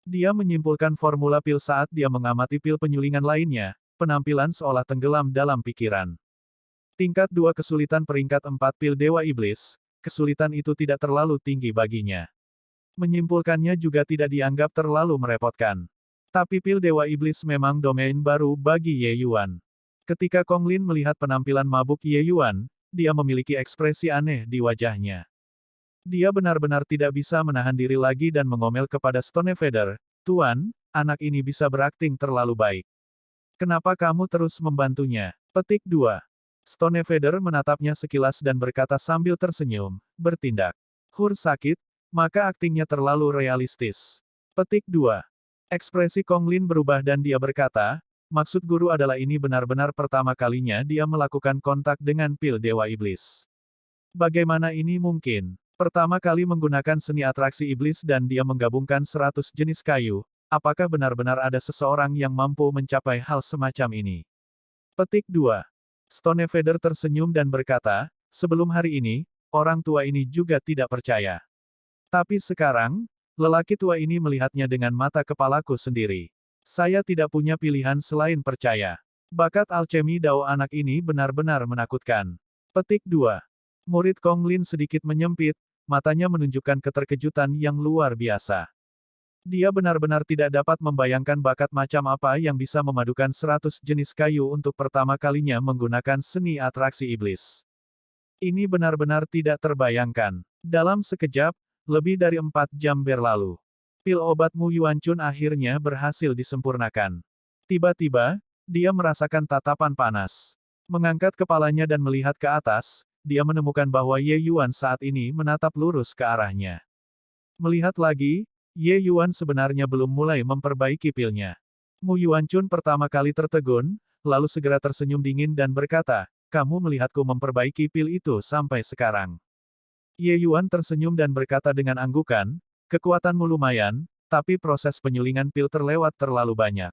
S1: Dia menyimpulkan formula pil saat dia mengamati pil penyulingan lainnya, penampilan seolah tenggelam dalam pikiran. Tingkat 2 kesulitan peringkat 4 pil Dewa Iblis, kesulitan itu tidak terlalu tinggi baginya. Menyimpulkannya juga tidak dianggap terlalu merepotkan. Tapi pil Dewa Iblis memang domain baru bagi Ye Yuan. Ketika Kong Lin melihat penampilan mabuk Ye Yuan, dia memiliki ekspresi aneh di wajahnya. Dia benar-benar tidak bisa menahan diri lagi dan mengomel kepada Stonefeather, Tuan, anak ini bisa berakting terlalu baik. Kenapa kamu terus membantunya? Petik 2. Stonefeather menatapnya sekilas dan berkata sambil tersenyum, bertindak. Hur sakit, maka aktingnya terlalu realistis. Petik 2. Ekspresi Kong Lin berubah dan dia berkata, Maksud guru adalah ini benar-benar pertama kalinya dia melakukan kontak dengan pil Dewa Iblis. Bagaimana ini mungkin? Pertama kali menggunakan seni atraksi iblis dan dia menggabungkan 100 jenis kayu, apakah benar-benar ada seseorang yang mampu mencapai hal semacam ini? Petik 2. Stonefeather tersenyum dan berkata, sebelum hari ini, orang tua ini juga tidak percaya. Tapi sekarang, lelaki tua ini melihatnya dengan mata kepalaku sendiri. Saya tidak punya pilihan selain percaya. Bakat alchemy Dao anak ini benar-benar menakutkan. Petik 2. Murid Kong Lin sedikit menyempit, matanya menunjukkan keterkejutan yang luar biasa. Dia benar-benar tidak dapat membayangkan bakat macam apa yang bisa memadukan 100 jenis kayu untuk pertama kalinya menggunakan seni atraksi iblis. Ini benar-benar tidak terbayangkan. Dalam sekejap, lebih dari 4 jam berlalu. Pil obat Mu Yuanchun akhirnya berhasil disempurnakan. Tiba-tiba, dia merasakan tatapan panas. Mengangkat kepalanya dan melihat ke atas, dia menemukan bahwa Ye Yuan saat ini menatap lurus ke arahnya. Melihat lagi, Ye Yuan sebenarnya belum mulai memperbaiki pilnya. Mu Yuanchun pertama kali tertegun, lalu segera tersenyum dingin dan berkata, kamu melihatku memperbaiki pil itu sampai sekarang. Ye Yuan tersenyum dan berkata dengan anggukan, kekuatanmu lumayan, tapi proses penyulingan pil terlewat terlalu banyak.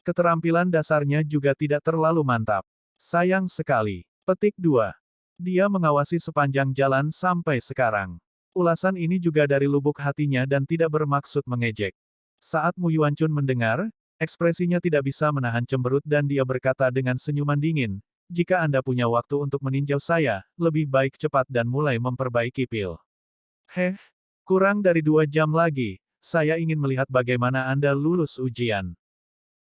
S1: Keterampilan dasarnya juga tidak terlalu mantap. Sayang sekali. Petik 2. Dia mengawasi sepanjang jalan sampai sekarang. Ulasan ini juga dari lubuk hatinya dan tidak bermaksud mengejek. Saat Mu Yuanchun mendengar, ekspresinya tidak bisa menahan cemberut dan dia berkata dengan senyuman dingin, jika Anda punya waktu untuk meninjau saya, lebih baik cepat dan mulai memperbaiki pil. Kurang dari 2 jam lagi, saya ingin melihat bagaimana Anda lulus ujian.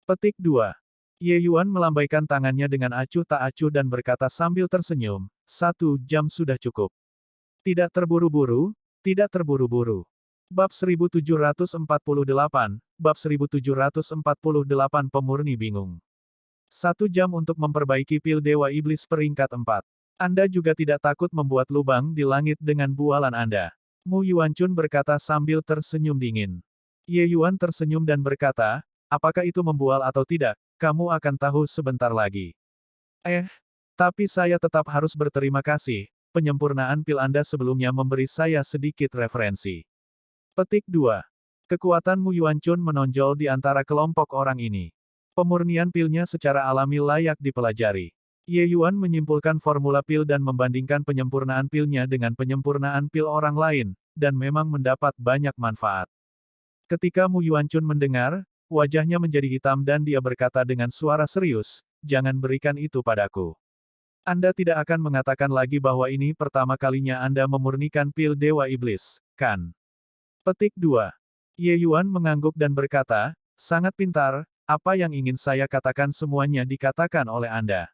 S1: Petik 2. Ye Yuan melambaikan tangannya dengan acuh tak acuh dan berkata sambil tersenyum, 1 jam sudah cukup. Tidak terburu-buru, tidak terburu-buru. Bab 1748, Bab 1748 Pemurni bingung. 1 jam untuk memperbaiki pil Dewa Iblis peringkat 4. Anda juga tidak takut membuat lubang di langit dengan bualan Anda. Mu Yuanchun berkata sambil tersenyum dingin. Ye Yuan tersenyum dan berkata, apakah itu membual atau tidak, kamu akan tahu sebentar lagi. Tapi saya tetap harus berterima kasih, penyempurnaan pil Anda sebelumnya memberi saya sedikit referensi. Petik 2. Kekuatan Mu Yuanchun menonjol di antara kelompok orang ini. Pemurnian pilnya secara alami layak dipelajari. Ye Yuan menyimpulkan formula pil dan membandingkan penyempurnaan pilnya dengan penyempurnaan pil orang lain, dan memang mendapat banyak manfaat. Ketika Mu Yuanchun mendengar, wajahnya menjadi hitam dan dia berkata dengan suara serius, jangan berikan itu padaku. Anda tidak akan mengatakan lagi bahwa ini pertama kalinya Anda memurnikan pil Dewa Iblis, kan? Petik 2. Ye Yuan mengangguk dan berkata, sangat pintar, apa yang ingin saya katakan semuanya dikatakan oleh Anda.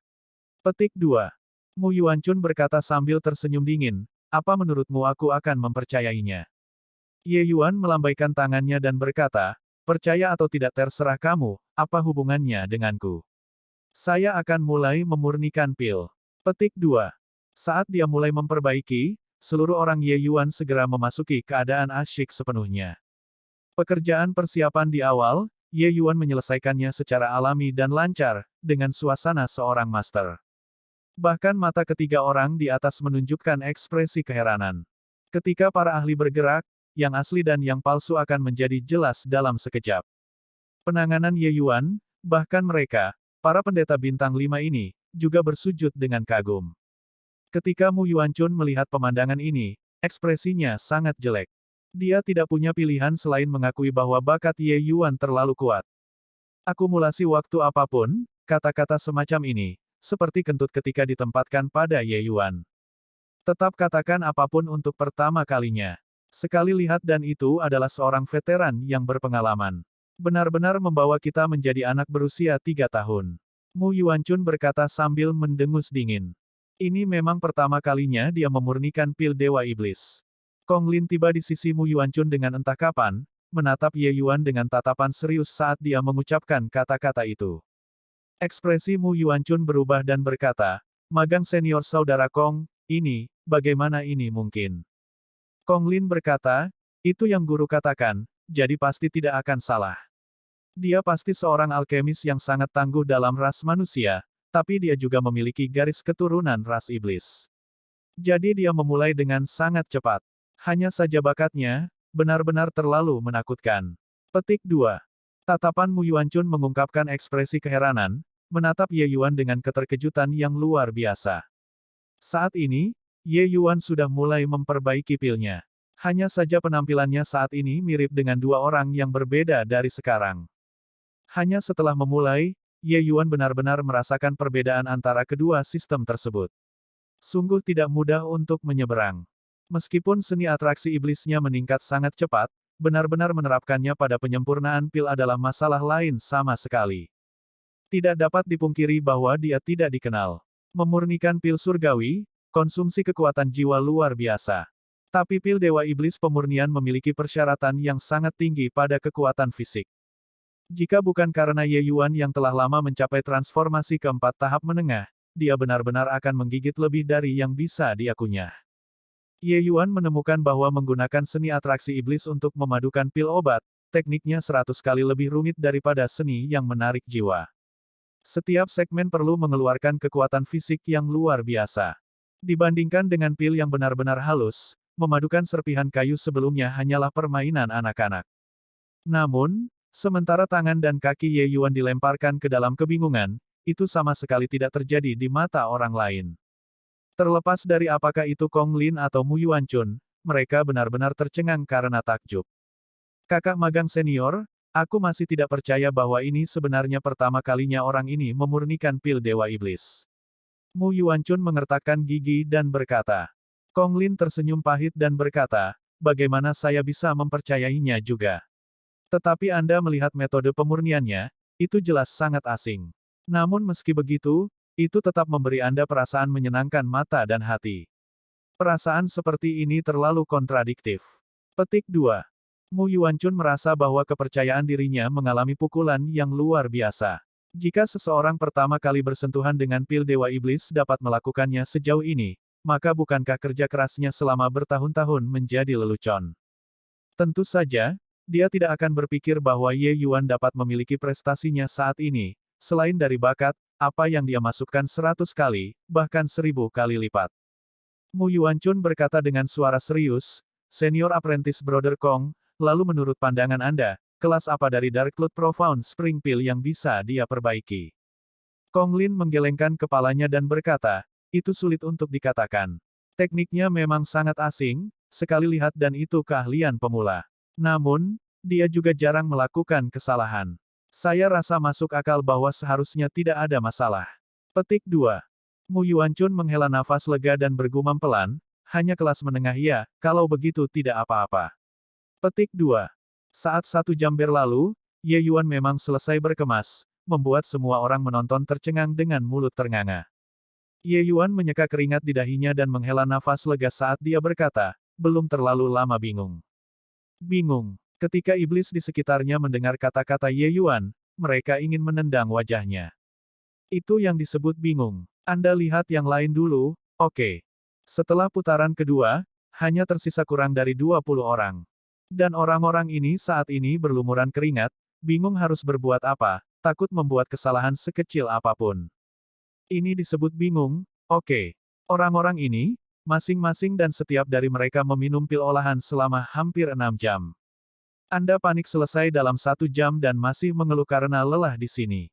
S1: Petik 2. Mu Yuanchun berkata sambil tersenyum dingin, apa menurutmu aku akan mempercayainya? Ye Yuan melambaikan tangannya dan berkata, percaya atau tidak terserah kamu, apa hubungannya denganku? Saya akan mulai memurnikan pil. Petik 2. Saat dia mulai memperbaiki, seluruh orang Ye Yuan segera memasuki keadaan asyik sepenuhnya. Pekerjaan persiapan di awal, Ye Yuan menyelesaikannya secara alami dan lancar, dengan suasana seorang master. Bahkan mata ketiga orang di atas menunjukkan ekspresi keheranan. Ketika para ahli bergerak, yang asli dan yang palsu akan menjadi jelas dalam sekejap. Penanganan Ye Yuan, bahkan mereka, para pendeta bintang 5 ini, juga bersujud dengan kagum. Ketika Mu Yuanchun melihat pemandangan ini, ekspresinya sangat jelek. Dia tidak punya pilihan selain mengakui bahwa bakat Ye Yuan terlalu kuat. Akumulasi waktu apapun, kata-kata semacam ini, seperti kentut ketika ditempatkan pada Ye Yuan. Tetap katakan apapun untuk pertama kalinya. Sekali lihat dan itu adalah seorang veteran yang berpengalaman. Benar-benar membawa kita menjadi anak berusia 3 tahun. Mu Yuanchun berkata sambil mendengus dingin. Ini memang pertama kalinya dia memurnikan pil Dewa Iblis. Kong Lin tiba di sisi Mu Yuanchun dengan entah kapan, menatap Ye Yuan dengan tatapan serius saat dia mengucapkan kata-kata itu. Ekspresi Mu Yuanchun berubah dan berkata, magang senior saudara Kong, ini, bagaimana ini mungkin? Kong Lin berkata, itu yang guru katakan, jadi pasti tidak akan salah. Dia pasti seorang alkemis yang sangat tangguh dalam ras manusia, tapi dia juga memiliki garis keturunan ras iblis. Jadi dia memulai dengan sangat cepat. Hanya saja bakatnya, benar-benar terlalu menakutkan. Petik 2. Tatapan Mu Yuanchun mengungkapkan ekspresi keheranan, menatap Ye Yuan dengan keterkejutan yang luar biasa. Saat ini, Ye Yuan sudah mulai memperbaiki pilnya. Hanya saja penampilannya saat ini mirip dengan dua orang yang berbeda dari sekarang. Hanya setelah memulai, Ye Yuan benar-benar merasakan perbedaan antara kedua sistem tersebut. Sungguh tidak mudah untuk menyeberang. Meskipun seni atraksi iblisnya meningkat sangat cepat, benar-benar menerapkannya pada penyempurnaan pil adalah masalah lain sama sekali. Tidak dapat dipungkiri bahwa dia tidak dikenal. Memurnikan pil surgawi, konsumsi kekuatan jiwa luar biasa. Tapi pil Dewa Iblis pemurnian memiliki persyaratan yang sangat tinggi pada kekuatan fisik. Jika bukan karena Ye Yuan yang telah lama mencapai transformasi keempat tahap menengah, dia benar-benar akan menggigit lebih dari yang bisa dia kunyah. Ye Yuan menemukan bahwa menggunakan seni atraksi iblis untuk memadukan pil obat, tekniknya 100 kali lebih rumit daripada seni yang menarik jiwa. Setiap segmen perlu mengeluarkan kekuatan fisik yang luar biasa. Dibandingkan dengan pil yang benar-benar halus, memadukan serpihan kayu sebelumnya hanyalah permainan anak-anak. Namun, sementara tangan dan kaki Ye Yuan dilemparkan ke dalam kebingungan, itu sama sekali tidak terjadi di mata orang lain. Terlepas dari apakah itu Kong Lin atau Mu Yuanchun, mereka benar-benar tercengang karena takjub. Kakak magang senior, aku masih tidak percaya bahwa ini sebenarnya pertama kalinya orang ini memurnikan pil Dewa Iblis. Mu Yuanchun mengertakkan gigi dan berkata. Kong Lin tersenyum pahit dan berkata, bagaimana saya bisa mempercayainya juga. Tetapi Anda melihat metode pemurniannya, itu jelas sangat asing. Namun meski begitu, itu tetap memberi Anda perasaan menyenangkan mata dan hati. Perasaan seperti ini terlalu kontradiktif. Petik 2. Mu Yuanchun merasa bahwa kepercayaan dirinya mengalami pukulan yang luar biasa. Jika seseorang pertama kali bersentuhan dengan pil Dewa Iblis dapat melakukannya sejauh ini, maka bukankah kerja kerasnya selama bertahun-tahun menjadi lelucon? Tentu saja, dia tidak akan berpikir bahwa Ye Yuan dapat memiliki prestasinya saat ini, selain dari bakat, apa yang dia masukkan 100 kali, bahkan 1000 kali lipat. Mu Yuanchun berkata dengan suara serius, Senior Apprentice Brother Kong, lalu menurut pandangan Anda, kelas apa dari Dark Cloud Profound Spring Pill yang bisa dia perbaiki? Kong Lin menggelengkan kepalanya dan berkata, itu sulit untuk dikatakan. Tekniknya memang sangat asing, sekali lihat dan itu keahlian pemula. Namun, dia juga jarang melakukan kesalahan. Saya rasa masuk akal bahwa seharusnya tidak ada masalah. Petik 2. Mu Yuanchun menghela nafas lega dan bergumam pelan, hanya kelas menengah ya, kalau begitu tidak apa-apa. Petik 2. Saat 1 jam berlalu, Ye Yuan memang selesai berkemas, membuat semua orang menonton tercengang dengan mulut ternganga. Ye Yuan menyeka keringat di dahinya dan menghela nafas lega saat dia berkata, belum terlalu lama bingung. Bingung. Ketika iblis di sekitarnya mendengar kata-kata Ye Yuan, mereka ingin menendang wajahnya. Itu yang disebut bingung. Anda lihat yang lain dulu, oke. Setelah putaran kedua, hanya tersisa kurang dari 20 orang. Dan orang-orang ini saat ini berlumuran keringat, bingung harus berbuat apa, takut membuat kesalahan sekecil apapun. Ini disebut bingung, oke. Orang-orang ini, masing-masing dan setiap dari mereka meminum pil olahan selama hampir 6 jam. Anda panik selesai dalam 1 jam dan masih mengeluh karena lelah di sini.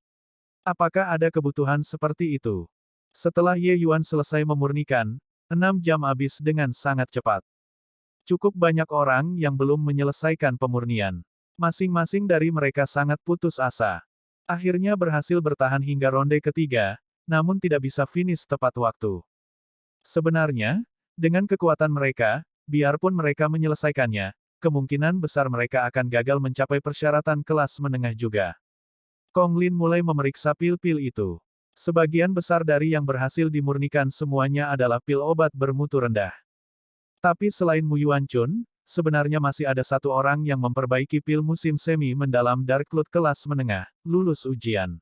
S1: Apakah ada kebutuhan seperti itu? Setelah Ye Yuan selesai memurnikan, 6 jam habis dengan sangat cepat. Cukup banyak orang yang belum menyelesaikan pemurnian. Masing-masing dari mereka sangat putus asa. Akhirnya berhasil bertahan hingga ronde ketiga, namun tidak bisa finish tepat waktu. Sebenarnya, dengan kekuatan mereka, biarpun mereka menyelesaikannya, kemungkinan besar mereka akan gagal mencapai persyaratan kelas menengah juga. Kong Lin mulai memeriksa pil-pil itu. Sebagian besar dari yang berhasil dimurnikan semuanya adalah pil obat bermutu rendah. Tapi selain Mu Yuanchun, sebenarnya masih ada satu orang yang memperbaiki pil musim semi mendalam Dark Cloud kelas menengah, lulus ujian.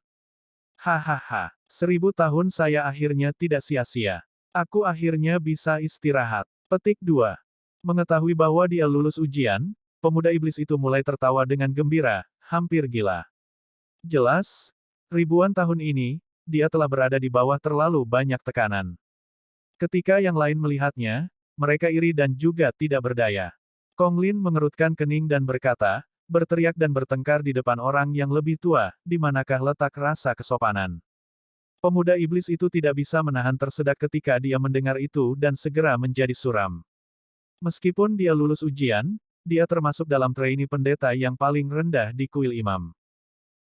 S1: Hahaha, 1000 tahun saya akhirnya tidak sia-sia. Aku akhirnya bisa istirahat. Petik 2. Mengetahui bahwa dia lulus ujian, pemuda iblis itu mulai tertawa dengan gembira, hampir gila. Jelas, ribuan tahun ini, dia telah berada di bawah terlalu banyak tekanan. Ketika yang lain melihatnya, mereka iri dan juga tidak berdaya. Kong Lin mengerutkan kening dan berkata, berteriak dan bertengkar di depan orang yang lebih tua, di manakah letak rasa kesopanan. Pemuda iblis itu tidak bisa menahan tersedak ketika dia mendengar itu dan segera menjadi suram. Meskipun dia lulus ujian, dia termasuk dalam trainee pendeta yang paling rendah di kuil imam.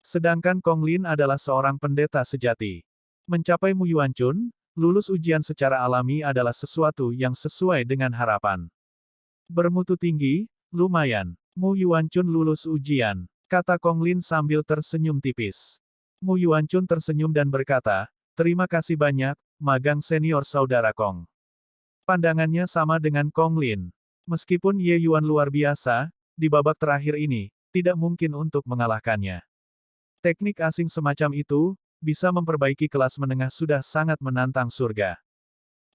S1: Sedangkan Kong Lin adalah seorang pendeta sejati. Mencapai Mu Yuanchun, lulus ujian secara alami adalah sesuatu yang sesuai dengan harapan. Bermutu tinggi, lumayan. Mu Yuanchun lulus ujian, kata Kong Lin sambil tersenyum tipis. Mu Yuanchun tersenyum dan berkata, terima kasih banyak, magang senior saudara Kong. Pandangannya sama dengan Kong Lin. Meskipun Ye Yuan luar biasa, di babak terakhir ini, tidak mungkin untuk mengalahkannya. Teknik asing semacam itu, bisa memperbaiki kelas menengah sudah sangat menantang surga.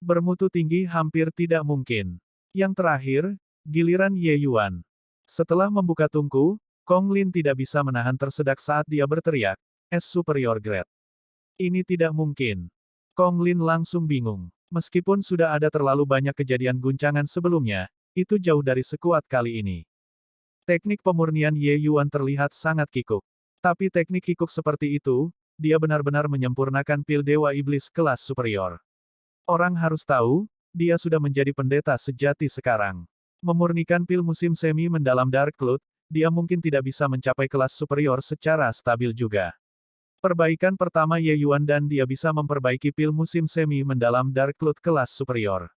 S1: Bermutu tinggi hampir tidak mungkin. Yang terakhir, giliran Ye Yuan. Setelah membuka tungku, Kong Lin tidak bisa menahan tersedak saat dia berteriak, "Es superior grade." Ini tidak mungkin. Kong Lin langsung bingung. Meskipun sudah ada terlalu banyak kejadian guncangan sebelumnya, itu jauh dari sekuat kali ini. Teknik pemurnian Ye Yuan terlihat sangat kikuk. Tapi teknik kikuk seperti itu, dia benar-benar menyempurnakan pil Dewa Iblis kelas superior. Orang harus tahu, dia sudah menjadi pendeta sejati sekarang. Memurnikan pil musim semi mendalam Dark Cloud, dia mungkin tidak bisa mencapai kelas superior secara stabil juga. Perbaikan pertama Ye Yuan dan dia bisa memperbaiki pil musim semi mendalam Dark Cloud kelas superior.